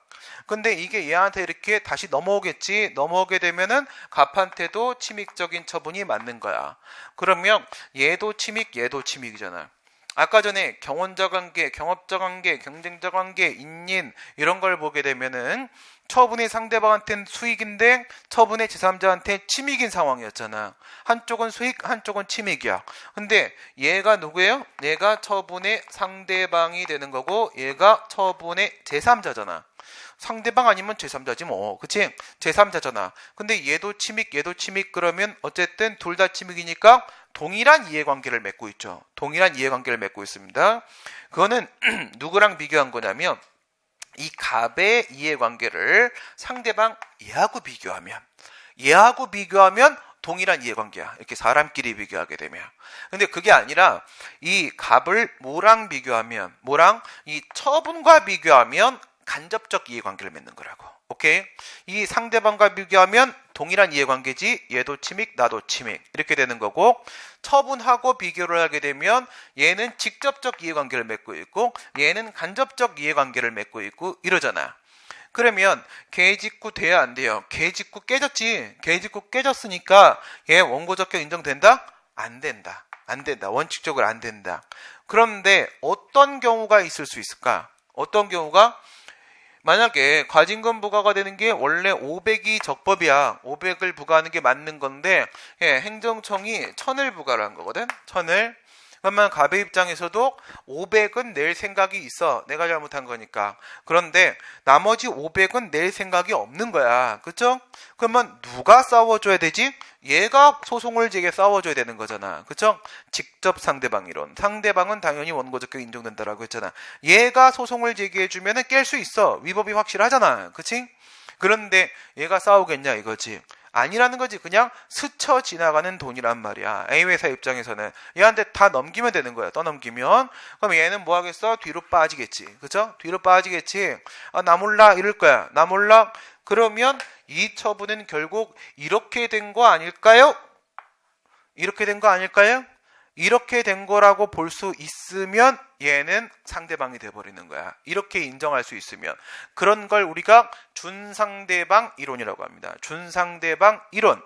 근데 이게 얘한테 이렇게 다시 넘어오겠지. 넘어오게 되면은 갑한테도 침익적인 처분이 맞는 거야. 그러면 얘도 침익, 얘도 침익이잖아. 아까 전에 경원자 관계, 경업자 관계, 경쟁자 관계, 인인 이런 걸 보게 되면은 처분이 상대방한테는 수익인데 처분의 제3자한테 침익인 상황이었잖아. 한쪽은 수익, 한쪽은 침익이야. 근데 얘가 누구예요? 얘가 처분의 상대방이 되는 거고 얘가 처분의 제3자잖아. 상대방 아니면 제3자지 뭐. 그치? 제3자잖아. 근데 얘도 침익, 얘도 침익 그러면 어쨌든 둘 다 침익이니까 동일한 이해관계를 맺고 있죠. 동일한 이해관계를 맺고 있습니다. 그거는 누구랑 비교한 거냐면 이 갑의 이해관계를 상대방 얘하고 비교하면 동일한 이해관계야. 이렇게 사람끼리 비교하게 되면. 근데 그게 아니라 이 갑을 뭐랑 비교하면, 뭐랑 이 처분과 비교하면 간접적 이해관계를 맺는 거라고. 오케이? 이 상대방과 비교하면 동일한 이해관계지 얘도 침익 나도 침익 이렇게 되는 거고, 처분하고 비교를 하게 되면 얘는 직접적 이해관계를 맺고 있고 얘는 간접적 이해관계를 맺고 있고 이러잖아. 그러면 계직구 돼야 안 돼요? 계직구 깨졌지. 계직구 깨졌으니까 얘 원고적격 인정된다? 안 된다. 원칙적으로 안 된다. 그런데 어떤 경우가 있을 수 있을까? 어떤 경우가? 만약에 과징금 부과가 되는 게 원래 500이 적법이야. 500을 부과하는 게 맞는 건데 행정청이 1000을 부과를 한 거거든. 1000을. 그러면 갑의 입장에서도 500은 낼 생각이 있어. 내가 잘못한 거니까. 그런데 나머지 500은 낼 생각이 없는 거야. 그쵸? 그러면 누가 싸워줘야 되지? 얘가 소송을 제게 싸워줘야 되는 거잖아. 그쵸? 직접 상대방 이론. 상대방은 당연히 원고적격 인정된다라고 했잖아. 얘가 소송을 제기해주면 깰 수 있어. 위법이 확실하잖아. 그치? 그런데 얘가 싸우겠냐 이거지. 아니라는 거지. 그냥 스쳐 지나가는 돈이란 말이야. A회사 입장에서는 얘한테 다 넘기면 되는 거야. 떠넘기면. 그럼 얘는 뭐 하겠어? 뒤로 빠지겠지. 그죠? 뒤로 빠지겠지. 나 몰라 이럴 거야. 나 몰라. 그러면 이 처분은 결국 이렇게 된 거 아닐까요? 이렇게 된 거 아닐까요? 이렇게 된 거라고 볼 수 있으면 얘는 상대방이 돼버리는 거야. 이렇게 인정할 수 있으면. 그런 걸 우리가 준상대방 이론이라고 합니다. 준상대방 이론.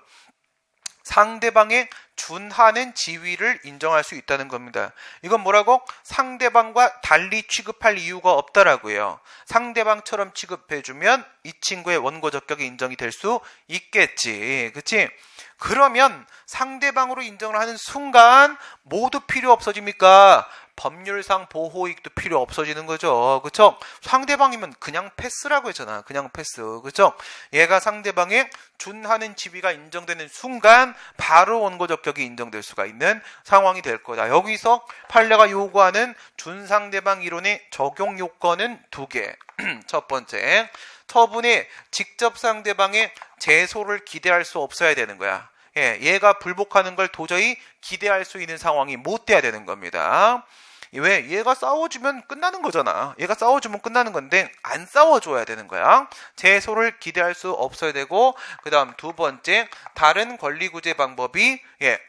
상대방의 준하는 지위를 인정할 수 있다는 겁니다. 이건 뭐라고? 상대방과 달리 취급할 이유가 없다라고요. 상대방처럼 취급해주면 이 친구의 원고 적격이 인정이 될 수 있겠지. 그치? 그러면 상대방으로 인정을 하는 순간 모두 필요 없어집니까? 법률상 보호익도 필요 없어지는 거죠. 그쵸? 상대방이면 그냥 패스라고 했잖아. 그냥 패스. 그쵸? 얘가 상대방의 준하는 지위가 인정되는 순간 바로 원고 적격이 인정될 수가 있는 상황이 될 거다. 여기서 판례가 요구하는 준상대방 이론의 적용 요건은 2개. 첫 번째, 처분에 직접 상대방의 제소를 기대할 수 없어야 되는 거야. 얘가 불복하는 걸 도저히 기대할 수 있는 상황이 못 돼야 되는 겁니다. 왜? 얘가 싸워주면 끝나는 거잖아. 얘가 싸워주면 끝나는 건데 안 싸워줘야 되는 거야. 제소를 기대할 수 없어야 되고, 그 다음 2번째, 다른 권리 구제 방법이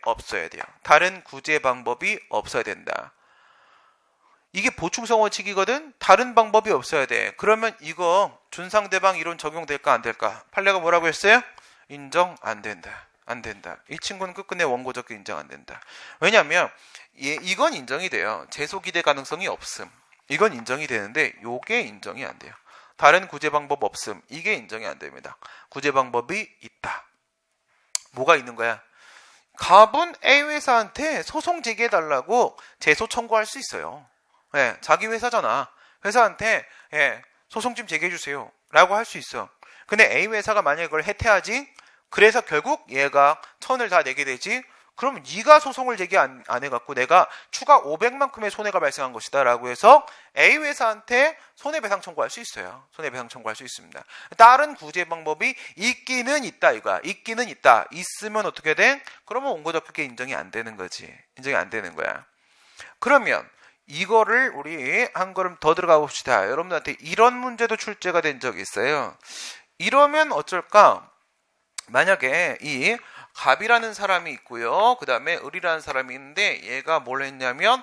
없어야 돼요. 다른 구제 방법이 없어야 된다. 이게 보충성 원칙이거든. 다른 방법이 없어야 돼. 그러면 이거 준상대방 이론 적용될까 안 될까? 판례가 뭐라고 했어요? 인정 안 된다. 안 된다. 이 친구는 끝끝내 원고 적격 인정 안 된다. 왜냐하면 이건 인정이 돼요. 제소 기대 가능성이 없음. 이건 인정이 되는데 요게 인정이 안 돼요. 다른 구제 방법 없음. 이게 인정이 안 됩니다. 구제 방법이 있다. 뭐가 있는 거야? 갑은 A 회사한테 소송 제기해달라고 제소 청구할 수 있어요. 자기 회사잖아. 회사한테 소송 좀 제기해주세요 라고 할 수 있어. 근데 A 회사가 만약에 그걸 해태하지, 그래서 결국 얘가 천을 다 내게 되지. 그럼 네가 소송을 제기 안 해갖고 내가 추가 500만큼의 손해가 발생한 것이다 라고 해서 A 회사한테 손해배상 청구할 수 있어요. 손해배상 청구할 수 있습니다. 다른 구제 방법이 있기는 있다 이거야. 있기는 있다. 있으면 어떻게 돼? 그러면 원고 적격이 인정이 안 되는 거지. 인정이 안 되는 거야. 그러면 이거를 우리 한 걸음 더 들어가 봅시다. 여러분들한테 이런 문제도 출제가 된 적이 있어요. 이러면 어쩔까? 만약에 이 갑이라는 사람이 있고요. 그 다음에 을이라는 사람이 있는데 얘가 뭘 했냐면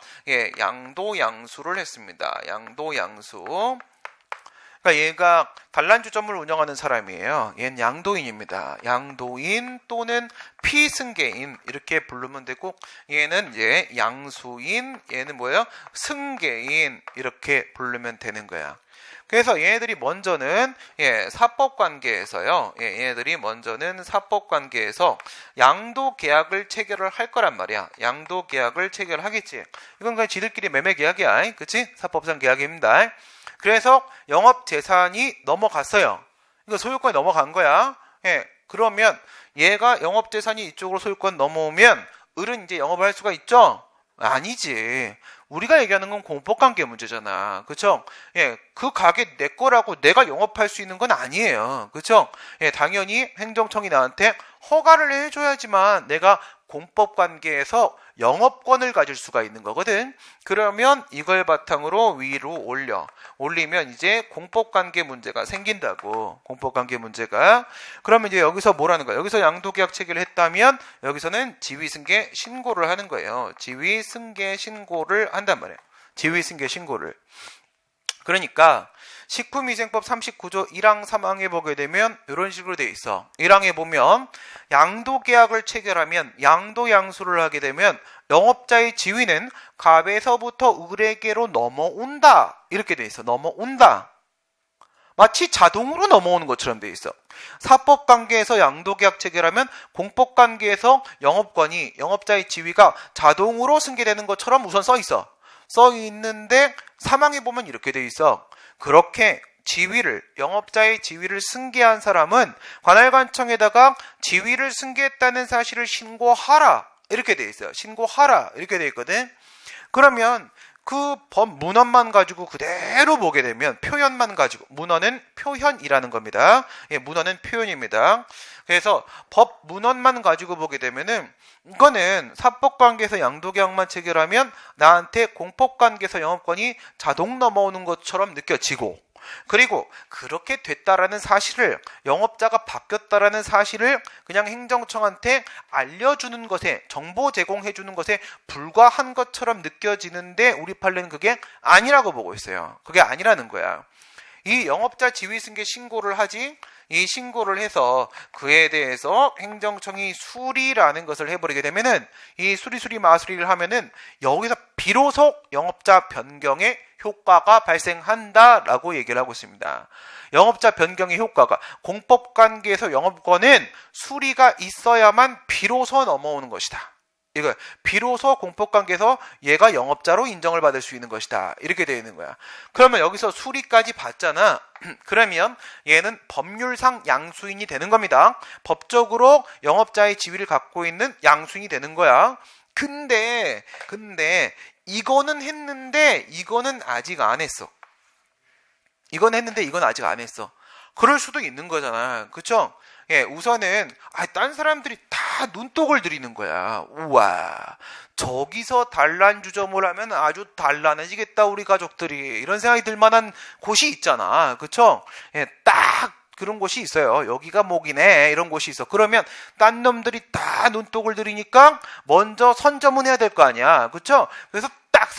양도양수를 했습니다. 양도양수. 그러니까 얘가 단란주점을 운영하는 사람이에요. 얘는 양도인입니다. 양도인 또는 피승계인 이렇게 부르면 되고, 얘는 이제 양수인, 얘는 뭐예요? 승계인 이렇게 부르면 되는 거야. 그래서 얘네들이 먼저는 사법관계에서요. 얘네들이 먼저는 사법관계에서 양도계약을 체결을 할 거란 말이야. 양도계약을 체결하겠지. 이건 그냥 지들끼리 매매계약이야. 그치? 사법상 계약입니다. 그래서 영업재산이 넘어갔어요. 이거 소유권이 넘어간 거야. 그러면 얘가 영업재산이 이쪽으로 소유권 넘어오면 을은 이제 영업을 할 수가 있죠? 아니지. 우리가 얘기하는 건 공법관계 문제잖아. 그쵸? 그 가게 내 거라고 내가 영업할 수 있는 건 아니에요. 그쵸? 당연히 행정청이 나한테 허가를 해줘야지만 내가 공법관계에서 영업권을 가질 수가 있는 거거든. 그러면 이걸 바탕으로 위로 올리면 이제 공법관계 문제가 생긴다고. 공법관계 문제가. 그러면 이제 여기서 뭐라는 거야? 여기서 양도계약 체결을 했다면 여기서는 지위승계 신고를 하는 거예요. 지위승계 신고를 한단 말이에요. 지위승계 신고를. 그러니까 식품위생법 39조 1항 3항에 보게 되면 이런 식으로 돼 있어. 1항에 보면 양도계약을 체결하면 양도양수를 하게 되면 영업자의 지위는 갑에서부터 을에게로 넘어온다. 이렇게 돼 있어. 넘어온다. 마치 자동으로 넘어오는 것처럼 돼 있어. 사법관계에서 양도계약 체결하면 공법관계에서 영업권이, 영업자의 지위가 자동으로 승계되는 것처럼 우선 써 있어. 써 있는데 3항에 보면 이렇게 돼 있어. 그렇게 지위를, 영업자의 지위를 승계한 사람은 관할관청에다가 지위를 승계했다는 사실을 신고하라. 이렇게 돼 있어요. 신고하라. 이렇게 돼 있거든. 그러면 그 법 문헌만 가지고 그대로 보게 되면, 표현만 가지고, 문헌은 표현이라는 겁니다. 문헌은 표현입니다. 그래서 법 문헌만 가지고 보게 되면은 이거는 사법관계에서 양도계약만 체결하면 나한테 공법관계에서 영업권이 자동 넘어오는 것처럼 느껴지고, 그리고 그렇게 됐다라는 사실을, 영업자가 바뀌었다라는 사실을 그냥 행정청한테 알려주는 것에, 정보 제공해주는 것에 불과한 것처럼 느껴지는데 우리 판례는 그게 아니라고 보고 있어요. 그게 아니라는 거야. 이 영업자 지위승계 신고를 하지, 이 신고를 해서 그에 대해서 행정청이 수리라는 것을 해버리게 되면은, 이 수리 마수리를 하면은 여기서 비로소 영업자 변경의 효과가 발생한다라고 얘기를 하고 있습니다. 영업자 변경의 효과가, 공법관계에서 영업권은 수리가 있어야만 비로소 넘어오는 것이다. 이거 비로소 공법관계에서 얘가 영업자로 인정을 받을 수 있는 것이다. 이렇게 되어 있는 거야. 그러면 여기서 수리까지 받잖아. 그러면 얘는 법률상 양수인이 되는 겁니다. 법적으로 영업자의 지위를 갖고 있는 양수인이 되는 거야. 근데 이거는 했는데 이거는 아직 안 했어. 이건 했는데 이건 아직 안 했어. 그럴 수도 있는 거잖아. 그쵸? 예, 우선은 딴 사람들이 다 눈독을 들이는 거야. 우와, 저기서 단란주점을 하면 아주 단란해지겠다 우리 가족들이, 이런 생각이 들 만한 곳이 있잖아. 그쵸? 예, 딱 그런 곳이 있어요. 여기가 목이네, 이런 곳이 있어. 그러면 딴 놈들이 다 눈독을 들이니까 먼저 선점은 해야 될 거 아니야. 그쵸? 그래서 딱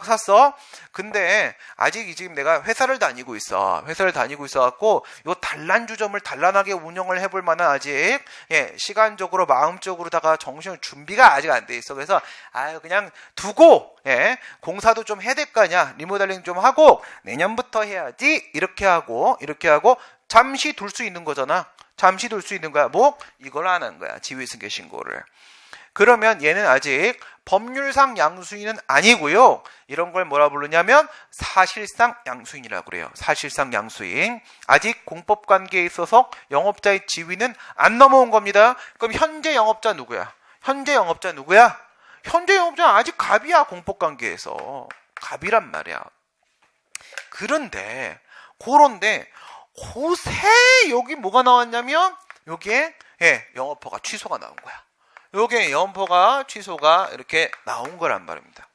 샀어. 근데 아직 지금 내가 회사를 다니고 있어갖고 요 단란주점을 단란하게 운영을 해볼 만한 아직 시간적으로 마음적으로다가 정신 준비가 아직 안 돼 있어. 그래서 그냥 두고 공사도 좀 해야 될 거 아니야. 리모델링 좀 하고 내년부터 해야지. 이렇게 하고 잠시 둘 수 있는 거잖아. 잠시 둘 수 있는 거야. 뭐 이걸 안 한 거야. 지위승계 신고를. 그러면 얘는 아직 법률상 양수인은 아니고요. 이런 걸 뭐라 부르냐면 사실상 양수인이라고 그래요. 사실상 양수인. 아직 공법관계에 있어서 영업자의 지위는 안 넘어온 겁니다. 그럼 현재 영업자 누구야? 현재 영업자는 아직 갑이야. 공법관계에서 갑이란 말이야. 그런데 고세 여기 뭐가 나왔냐면 여기에 영업허가 취소가 나온 거야. 요게 영업허가 취소가 이렇게 나온 거란 말입니다.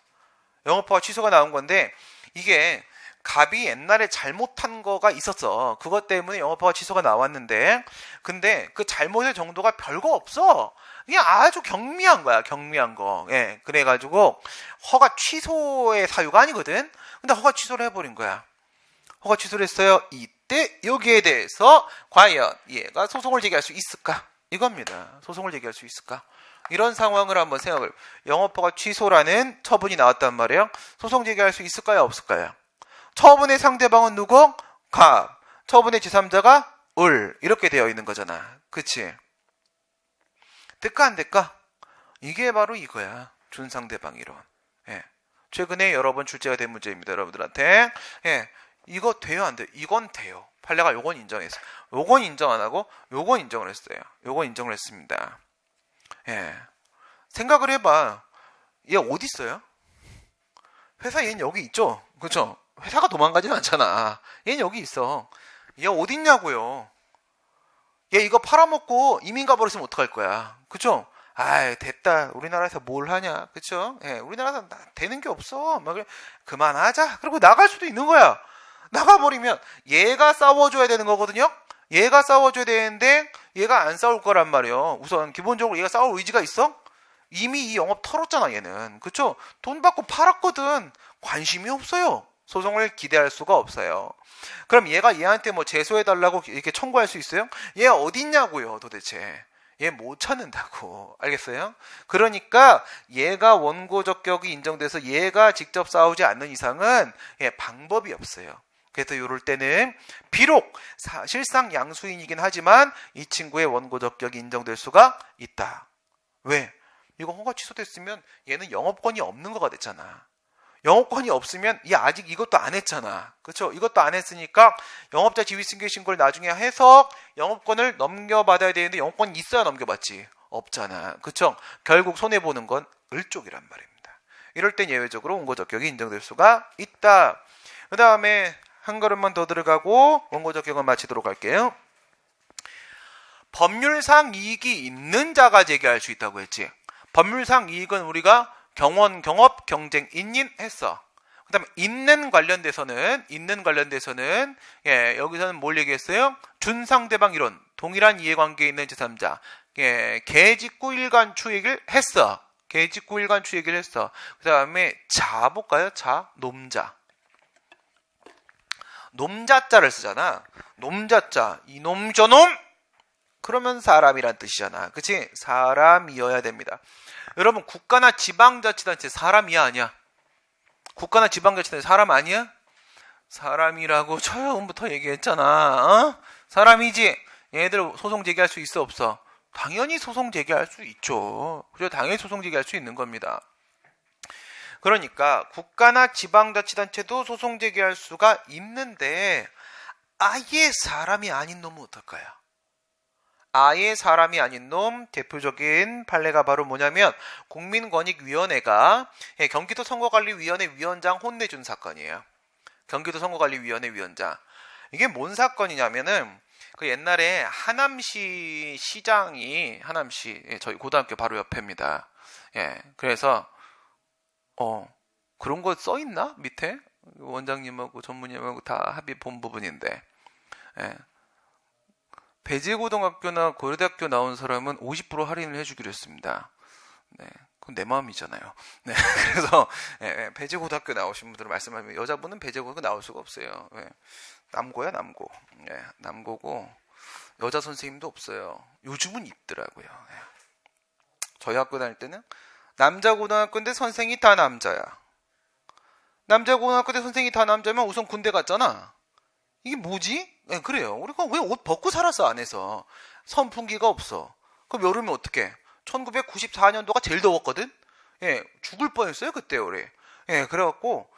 영업허가 취소가 나온 건데, 이게 갑이 옛날에 잘못한 거가 있었어. 그것 때문에 영업허가 취소가 나왔는데, 근데 그 잘못의 정도가 별거 없어. 그냥 아주 경미한 거야. 경미한 거. 그래가지고 허가 취소의 사유가 아니거든. 근데 허가 취소를 해버린 거야. 허가 취소를 했어요. 이때 여기에 대해서 과연 얘가 소송을 제기할 수 있을까? 이겁니다. 소송을 제기할 수 있을까? 이런 상황을 한번 생각을. 영업허가 취소라는 처분이 나왔단 말이에요. 소송 제기할 수 있을까요? 없을까요? 처분의 상대방은 누구? 갑. 처분의 제3자가 을. 이렇게 되어 있는 거잖아. 그치? 될까 안 될까? 이게 바로 이거야. 준상대방 이론. 최근에 여러 번 출제가 된 문제입니다. 여러분들한테. 이거 돼요? 안 돼요? 이건 돼요. 판례가 요건 인정했어. 요건 인정 안 하고 요건 인정을 했어요. 요건 인정을 했습니다. 생각을 해봐. 얘 어디 있어요? 회사 얘는 여기 있죠? 그렇죠? 회사가 도망가진 않잖아. 얘는 여기 있어. 얘 어디 있냐고요? 얘 이거 팔아먹고 이민 가버렸으면 어떡할 거야? 그렇죠? 됐다. 우리나라에서 뭘 하냐? 그렇죠? 우리나라에서 되는 게 없어. 막 그만하자. 그리고 나갈 수도 있는 거야. 나가버리면 얘가 싸워줘야 되는 거거든요. 얘가 싸워줘야 되는데 얘가 안 싸울 거란 말이에요. 우선 기본적으로 얘가 싸울 의지가 있어? 이미 이 영업 털었잖아 얘는. 그쵸? 돈 받고 팔았거든. 관심이 없어요. 소송을 기대할 수가 없어요. 그럼 얘가 얘한테 뭐 제소해달라고 이렇게 청구할 수 있어요? 얘 어디 있냐고요 도대체. 얘 못 찾는다고. 알겠어요? 그러니까 얘가 원고 적격이 인정돼서 얘가 직접 싸우지 않는 이상은 방법이 없어요. 그래서 이럴 때는 비록 사실상 양수인이긴 하지만 이 친구의 원고 적격이 인정될 수가 있다. 왜? 이거 허가 취소됐으면 얘는 영업권이 없는 거가 됐잖아. 영업권이 없으면 얘 아직 이것도 안 했잖아. 그렇죠? 이것도 안 했으니까 영업자 지위승계 신고를 나중에 해서 영업권을 넘겨받아야 되는데 영업권이 있어야 넘겨받지. 없잖아. 그렇죠? 결국 손해보는 건 을쪽이란 말입니다. 이럴 땐 예외적으로 원고 적격이 인정될 수가 있다. 그 다음에 한 걸음만 더 들어가고 원고 적격을 마치도록 할게요. 법률상 이익이 있는 자가 제기할 수 있다고 했지. 법률상 이익은 우리가 경원, 경업, 경쟁, 인인 했어. 그다음에 있는 관련돼서는 예, 여기서는 뭘 얘기했어요? 준상대방 이론, 동일한 이해관계에 있는 제3자. 예, 계직구 일관 추얘기를 했어. 계직구 일관 추얘기를 했어. 그다음에 자 볼까요? 자, 놈자. 놈자자를 쓰잖아. 놈자자, 이놈 저놈. 그러면 사람이란 뜻이잖아. 그치? 사람이어야 됩니다. 여러분, 국가나 지방자치단체 사람이야 아니야? 국가나 지방자치단체 사람 아니야? 사람이라고 처음부터 얘기했잖아. 어? 사람이지. 얘네들 소송 제기할 수 있어 없어? 당연히 소송 제기할 수 있죠. 그죠? 당연히 소송 제기할 수 있는 겁니다. 그러니까 국가나 지방자치단체도 소송 제기할 수가 있는데 아예 사람이 아닌 놈은 어떨까요? 아예 사람이 아닌 놈 대표적인 판례가 바로 뭐냐면 국민권익위원회가 경기도 선거관리위원회 위원장 혼내준 사건이에요. 경기도 선거관리위원회 위원장. 이게 뭔 사건이냐면은 그 옛날에 하남시 시장이 저희 고등학교 바로 옆입니다. 예, 그래서 그런 거 써 있나 밑에 원장님하고 전무님하고 다 합의 본 부분인데. 예. 배재고등학교나 고려대학교 나온 사람은 50% 할인을 해주기로 했습니다. 네, 그건 내 마음이잖아요. 네, 그래서 배재고등학교 나오신 분들은 말씀하면 여자분은 배재고등학교 나올 수가 없어요. 네, 남고야 남고. 네, 남고고 여자 선생님도 없어요. 요즘은 있더라고요. 네. 저희 학교 다닐 때는 남자 고등학교인데 선생이 다 남자야. 남자 고등학교 때 선생이 다 남자면 우선 군대 갔잖아. 이게 뭐지? 네, 그래요. 우리가 왜 옷 벗고 살았어, 안에서. 선풍기가 없어. 그럼 여름에 어떻게? 1994년도가 제일 더웠거든? 예, 죽을 뻔했어요, 그때 우리. 예, 그래갖고,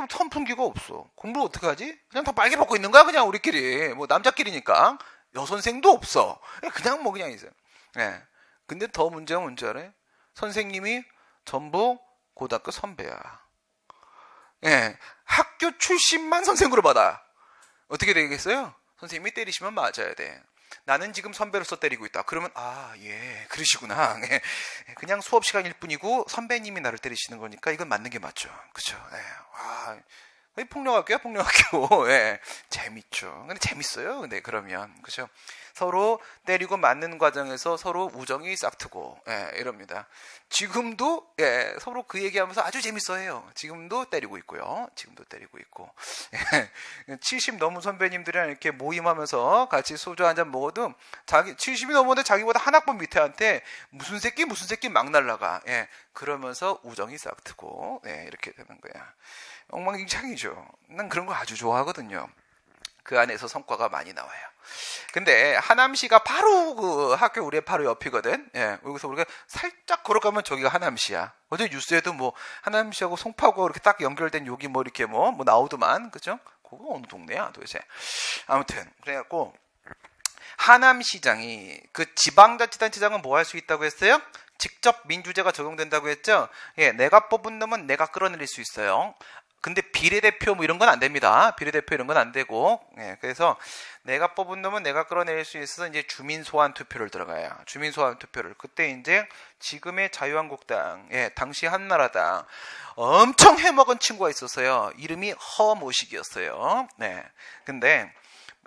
선풍기가 없어. 공부를 어떻게 하지? 그냥 다 빨개 벗고 있는 거야, 그냥 우리끼리. 뭐, 남자끼리니까. 여선생도 없어. 그냥 뭐, 그냥 있어요. 예. 근데 더 문제가 뭔지 알아요? 선생님이 전부 고등학교 선배야. 예. 학교 출신만 선생으로 받아. 어떻게 되겠어요? 선생님이 때리시면 맞아야 돼. 나는 지금 선배로서 때리고 있다. 그러면 예, 그러시구나. 그냥 수업 시간일 뿐이고 선배님이 나를 때리시는 거니까 이건 맞는 게 맞죠. 그렇죠? 폭력학교야, 폭력학교. 예, 재밌죠. 근데 재밌어요. 근데 그러면 그렇죠? 서로 때리고 맞는 과정에서 서로 우정이 싹트고 이럽니다. 지금도 서로 그 얘기하면서 아주 재밌어해요. 지금도 때리고 있고요. 지금도 때리고 있고 70 넘은 선배님들이랑 이렇게 모임하면서 같이 소주 한잔 먹어도 70이 넘었는데 자기보다 한 학번 밑에한테 무슨 새끼 막 날라가. 그러면서 우정이 싹트고 이렇게 되는 거야. 엉망진창이죠. 난 그런 거 아주 좋아하거든요. 그 안에서 성과가 많이 나와요. 근데 하남시가 바로 그 학교 우리 바로 옆이거든. 여기서 우리가 살짝 걸어가면 저기가 하남시야. 어제 뉴스에도 뭐 하남시하고 송파구 이렇게 딱 연결된 여기 뭐 이렇게 뭐 나오더만, 그죠? 그거 어느 동네야 도대체. 아무튼 그래갖고 하남시장이 그 지방자치단체장은 뭐 할 수 있다고 했어요? 직접 민주제가 적용된다고 했죠. 내가 뽑은 놈은 내가 끌어내릴 수 있어요. 근데 비례대표 뭐 이런 건 안 됩니다. 비례대표 이런 건 안 되고, 그래서 내가 뽑은 놈은 내가 끌어낼 수 있어서 이제 주민 소환 투표를 들어가요. 주민 소환 투표를. 그때 이제 지금의 자유한국당, 당시 한나라당 엄청 해먹은 친구가 있었어요. 이름이 허모식이었어요. 근데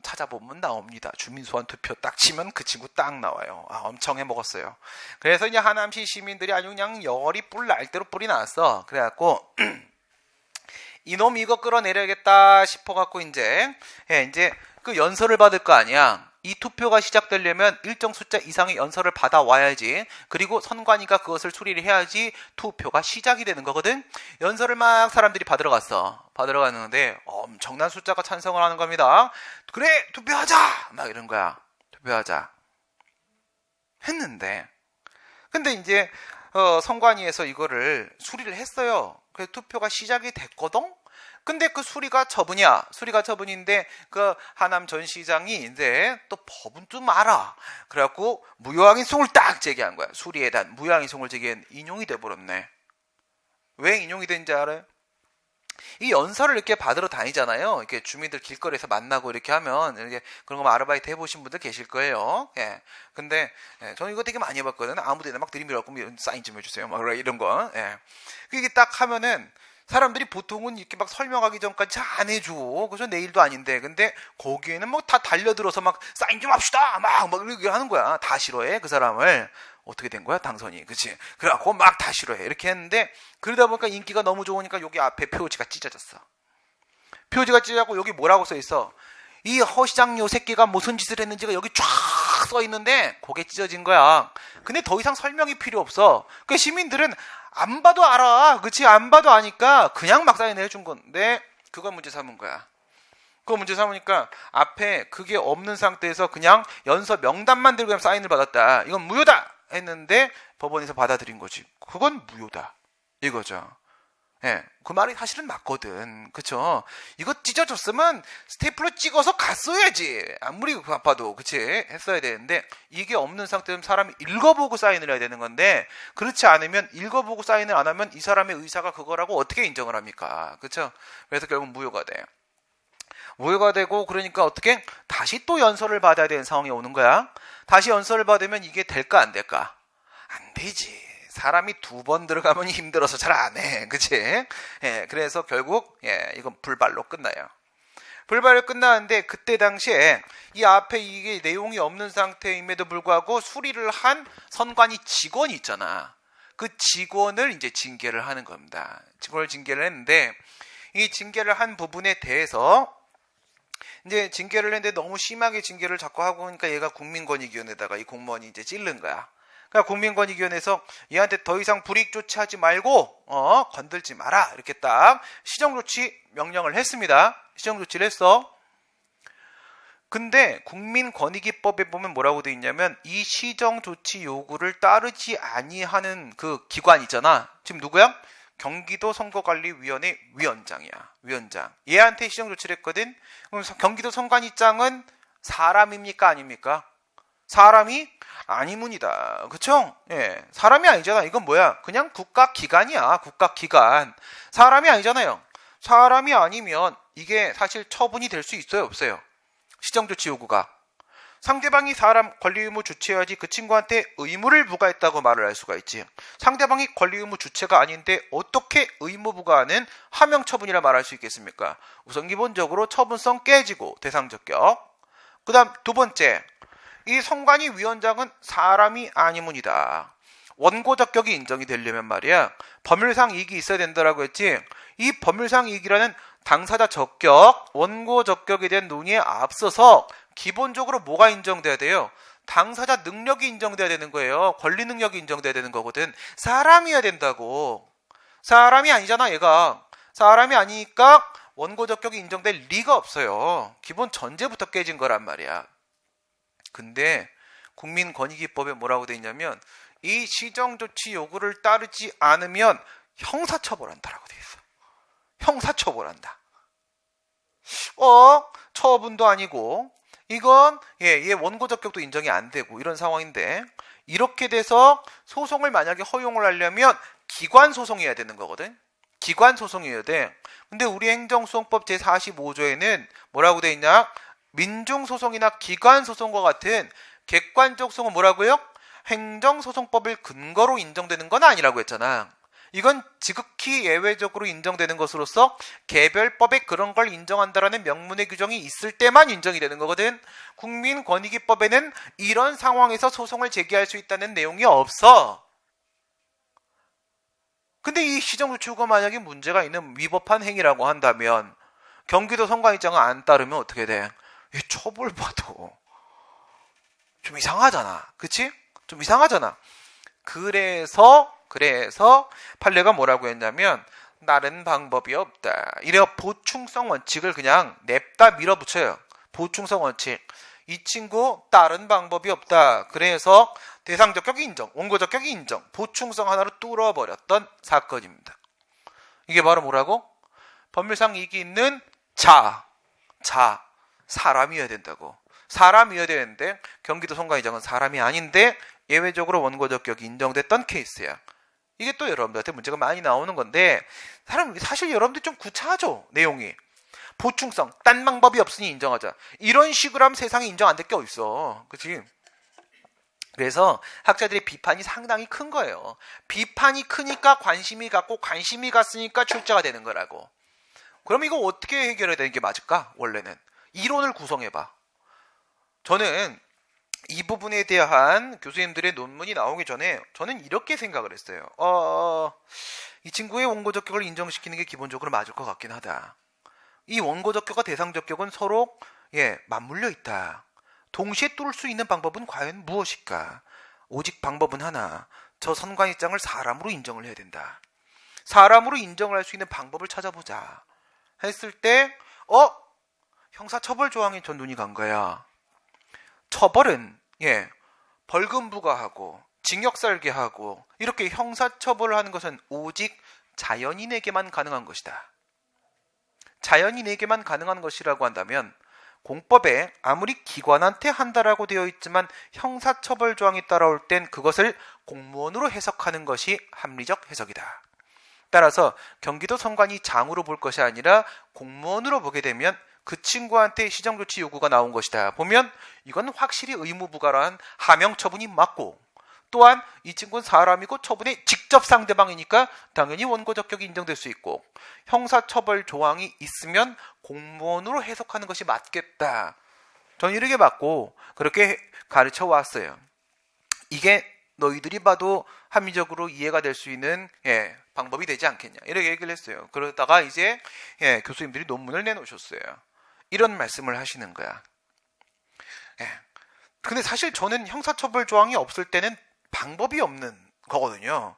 찾아보면 나옵니다. 주민 소환 투표 딱 치면 그 친구 딱 나와요. 엄청 해먹었어요. 그래서 이제 하남시 시민들이 아주 그냥 열이 뿔 날 대로 뿔이 났어. 그래갖고 이놈 이거 끌어내려야겠다 싶어갖고 이제 그 연설을 받을 거 아니야. 이 투표가 시작되려면 일정 숫자 이상의 연설을 받아와야지. 그리고 선관위가 그것을 수리를 해야지 투표가 시작이 되는 거거든. 연설을 막 사람들이 받으러 갔어. 받으러 갔는데 엄청난 숫자가 찬성을 하는 겁니다. 그래, 투표하자! 막 이런 거야. 투표하자. 했는데 근데 이제 선관위에서 이거를 수리를 했어요. 그래서 투표가 시작이 됐거든. 근데 그 수리가 처분인데 그 하남 전 시장이 이제 또 법은 좀 알아. 그래갖고 무효항의송을 딱 제기한 거야. 수리에 대한 무효항의송을 제기한 인용이 돼버렸네. 왜 인용이 된지 알아요? 이 연설을 이렇게 받으러 다니잖아요. 이렇게 주민들 길거리에서 만나고 이렇게 하면 이렇게 그런 거 아르바이트 해보신 분들 계실 거예요. 근데 저는 이거 되게 많이 해봤거든요. 아무데나 막 들이밀어갖고 사인 좀 해주세요. 막 이런 거. 이게 딱 하면은 사람들이 보통은 이렇게 막 설명하기 전까지 잘 안 해줘. 그래서 내일도 아닌데. 근데 거기에는 뭐 다 달려들어서 막 사인 좀 합시다. 막 이렇게 하는 거야. 다 싫어해. 그 사람을. 어떻게 된 거야? 당선이. 그치? 그래갖고 막 다 싫어해. 이렇게 했는데 그러다 보니까 인기가 너무 좋으니까 여기 앞에 표지가 찢어졌어. 표지가 찢어졌고 여기 뭐라고 써 있어? 이 허시장요 새끼가 무슨 짓을 했는지가 여기 쫙 써 있는데 그게 찢어진 거야. 근데 더 이상 설명이 필요 없어. 그 시민들은 안 봐도 알아. 그치? 안 봐도 아니까 그냥 막 사인을 해준 건데 그걸 문제 삼은 거야. 그거 문제 삼으니까 앞에 그게 없는 상태에서 그냥 연서 명단만 들고 그냥 사인을 받았다. 이건 무효다 했는데 법원에서 받아들인 거지. 그건 무효다. 이거죠. 예, 그 말이 사실은 맞거든. 그쵸? 이거 찢어졌으면 스테이플러 찍어서 갔어야지. 아무리 바빠도. 그치? 했어야 되는데 이게 없는 상태면 사람이 읽어보고 사인을 해야 되는 건데 그렇지 않으면 읽어보고 사인을 안 하면 이 사람의 의사가 그거라고 어떻게 인정을 합니까? 그쵸? 그래서 결국 무효가 돼. 무효가 되고 그러니까 어떻게? 다시 또 연설을 받아야 되는 상황이 오는 거야. 다시 연설을 받으면 이게 될까 안 될까? 안 되지. 사람이 2번 들어가면 힘들어서 잘 안 해. 그치? 예, 그래서 결국, 이건 불발로 끝나요. 불발로 끝나는데, 그때 당시에 이 앞에 이게 내용이 없는 상태임에도 불구하고 수리를 한 선관위 직원이 있잖아. 그 직원을 이제 징계를 하는 겁니다. 직원을 징계를 했는데, 이 징계를 한 부분에 대해서 이제 징계를 했는데 너무 심하게 징계를 자꾸 하고 하니까 얘가 국민권익위원회에다가 이 공무원이 이제 찔른 거야. 그러니까 국민권익위원회에서 얘한테 더 이상 불이익 조치하지 말고 건들지 마라 이렇게 딱 시정조치 명령을 했습니다. 시정조치를 했어. 근데 국민권익위법에 보면 뭐라고 돼 있냐면 이 시정조치 요구를 따르지 아니하는 그 기관 있잖아. 지금 누구야? 경기도 선거관리위원회 위원장이야. 위원장. 얘한테 시정조치를 했거든. 그럼 경기도 선관위장은 사람입니까 아닙니까? 사람이 아니문이다. 그쵸? 예. 사람이 아니잖아. 이건 뭐야? 그냥 국가기관이야. 국가기관. 사람이 아니잖아요. 사람이 아니면 이게 사실 처분이 될 수 있어요? 없어요? 시정조치 요구가. 상대방이 사람 권리 의무 주체여야지 그 친구한테 의무를 부과했다고 말을 할 수가 있지. 상대방이 권리 의무 주체가 아닌데 어떻게 의무 부과하는 하명 처분이라 말할 수 있겠습니까? 우선 기본적으로 처분성 깨지고 대상적격. 그 다음 2번째. 이 선관위 위원장은 사람이 아니문이다. 원고적격이 인정이 되려면 말이야. 법률상 이익이 있어야 된다라고 했지. 이 법률상 이익이라는 당사자 적격, 원고 적격에 대한 논의에 앞서서 기본적으로 뭐가 인정돼야 돼요? 당사자 능력이 인정돼야 되는 거예요. 권리 능력이 인정돼야 되는 거거든. 사람이어야 된다고. 사람이 아니잖아 얘가. 사람이 아니니까 원고 적격이 인정될 리가 없어요. 기본 전제부터 깨진 거란 말이야. 근데 국민권익위법에 뭐라고 돼 있냐면 이 시정조치 요구를 따르지 않으면 형사처벌한다라고 돼 있어. 형사처벌한다. 처분도 아니고 이건 얘 원고 적격도 인정이 안 되고 이런 상황인데 이렇게 돼서 소송을 만약에 허용을 하려면 기관 소송해야 되는 거거든. 기관 소송이어야 돼. 근데 우리 행정소송법 제45조에는 뭐라고 돼 있냐? 민중소송이나 기관소송과 같은 객관적 소송은 뭐라고요? 행정소송법을 근거로 인정되는 건 아니라고 했잖아. 이건 지극히 예외적으로 인정되는 것으로서 개별법에 그런 걸 인정한다라는 명문의 규정이 있을 때만 인정이 되는 거거든. 국민권익위법에는 이런 상황에서 소송을 제기할 수 있다는 내용이 없어. 근데 이 시정조치가 만약에 문제가 있는 위법한 행위라고 한다면 경기도 선관위장은 안 따르면 어떻게 돼? 처벌받아. 좀 이상하잖아. 그치? 좀 이상하잖아. 그래서 판례가 뭐라고 했냐면 다른 방법이 없다. 이래야 보충성 원칙을 그냥 냅다 밀어붙여요. 보충성 원칙. 이 친구 다른 방법이 없다. 그래서 대상적격이 인정, 원고적격이 인정, 보충성 하나로 뚫어버렸던 사건입니다. 이게 바로 뭐라고? 법률상 이익이 있는 사람이어야 된다고. 사람이어야 되는데 경기도 선관위장은 사람이 아닌데 예외적으로 원고적격이 인정됐던 케이스야. 이게 또 여러분들한테 문제가 많이 나오는 건데 사실 여러분들 좀 구차하죠. 내용이. 보충성, 딴 방법이 없으니 인정하자. 이런 식으로 하면 세상에 인정 안 될 게 어딨어. 그치? 그래서 학자들의 비판이 상당히 큰 거예요. 비판이 크니까 관심이 갔고 관심이 갔으니까 출제가 되는 거라고. 그럼 이거 어떻게 해결해야 되는 게 맞을까? 원래는 이론을 구성해봐. 저는 이 부분에 대한 교수님들의 논문이 나오기 전에 저는 이렇게 생각을 했어요. 이 친구의 원고 적격을 인정시키는 게 기본적으로 맞을 것 같긴 하다. 이 원고 적격과 대상 적격은 서로 맞물려 있다. 동시에 뚫을 수 있는 방법은 과연 무엇일까? 오직 방법은 하나. 저 선관위장을 사람으로 인정을 해야 된다. 사람으로 인정을 할 수 있는 방법을 찾아보자. 했을 때 형사처벌 조항에 전 눈이 간 거야. 처벌은 벌금 부과하고 징역 살게 하고 이렇게 형사처벌을 하는 것은 오직 자연인에게만 가능한 것이다. 자연인에게만 가능한 것이라고 한다면 공법에 아무리 기관한테 한다라고 되어 있지만 형사처벌 조항이 따라올 땐 그것을 공무원으로 해석하는 것이 합리적 해석이다. 따라서 경기도 선관위 장으로 볼 것이 아니라 공무원으로 보게 되면 그 친구한테 시정조치 요구가 나온 것이다. 보면 이건 확실히 의무부과라는 하명처분이 맞고 또한 이 친구는 사람이고 처분의 직접 상대방이니까 당연히 원고 적격이 인정될 수 있고 형사처벌 조항이 있으면 공무원으로 해석하는 것이 맞겠다. 저는 이렇게 맞고 그렇게 가르쳐 왔어요. 이게 너희들이 봐도 합리적으로 이해가 될 수 있는 방법이 되지 않겠냐 이렇게 얘기를 했어요. 그러다가 이제 교수님들이 논문을 내놓으셨어요. 이런 말씀을 하시는 거야. 근데 사실 저는 형사처벌 조항이 없을 때는 방법이 없는 거거든요.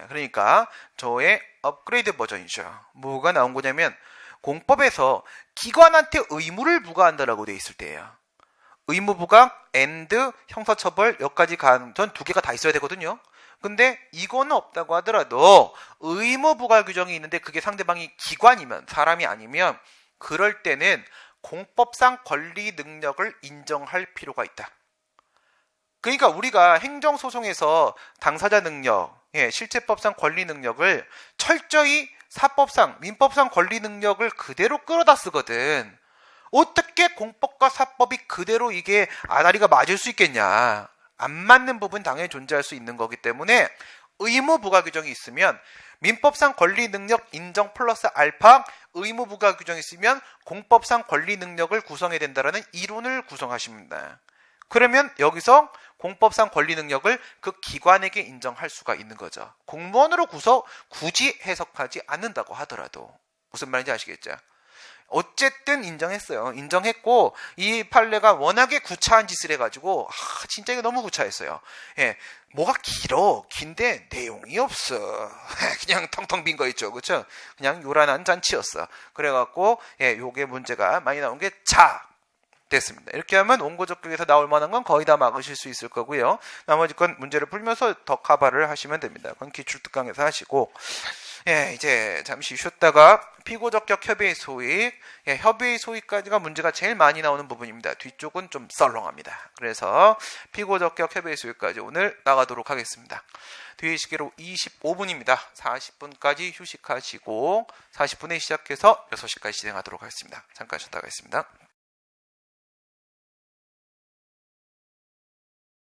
그러니까 저의 업그레이드 버전이죠. 뭐가 나온 거냐면 공법에서 기관한테 의무를 부과한다라고 돼 있을 때예요. 의무부과 and 형사처벌 여기까지 간 전 두 개가 다 있어야 되거든요. 근데 이거는 없다고 하더라도 의무부과 규정이 있는데 그게 상대방이 기관이면 사람이 아니면 그럴 때는 공법상 권리 능력을 인정할 필요가 있다. 그러니까 우리가 행정소송에서 당사자 능력, 실체법상 권리 능력을 철저히 사법상, 민법상 권리 능력을 그대로 끌어다 쓰거든. 어떻게 공법과 사법이 그대로 이게 아다리가 맞을 수 있겠냐. 안 맞는 부분 당연히 존재할 수 있는 거기 때문에 의무 부과 규정이 있으면 민법상 권리 능력 인정 플러스 알파 의무 부과 규정이 있으면 공법상 권리 능력을 구성해야 된다라는 이론을 구성하십니다. 그러면 여기서 공법상 권리 능력을 그 기관에게 인정할 수가 있는 거죠. 공무원으로 굳이 해석하지 않는다고 하더라도. 무슨 말인지 아시겠죠? 어쨌든 인정했어요. 인정했고 이 판례가 워낙에 구차한 짓을 해가지고 진짜 이거 너무 구차했어요. 뭐가 긴데 내용이 없어. 그냥 텅텅 빈 거 있죠, 그렇죠? 그냥 요란한 잔치였어. 그래갖고 요게 문제가 많이 나온 게 됐습니다. 이렇게 하면 원고 적격에서 나올 만한 건 거의 다 막으실 수 있을 거고요. 나머지 건 문제를 풀면서 더 카바를 하시면 됩니다. 그건 기출특강에서 하시고 이제 잠시 쉬었다가 피고 적격 협의의 소익, 협의의 소익까지가 문제가 제일 많이 나오는 부분입니다. 뒤쪽은 좀 썰렁합니다. 그래서 피고 적격 협의의 소익까지 오늘 나가도록 하겠습니다. 뒤에 시계로 25분입니다. 40분까지 휴식하시고 40분에 시작해서 6시까지 진행하도록 하겠습니다. 잠깐 쉬었다 가겠습니다.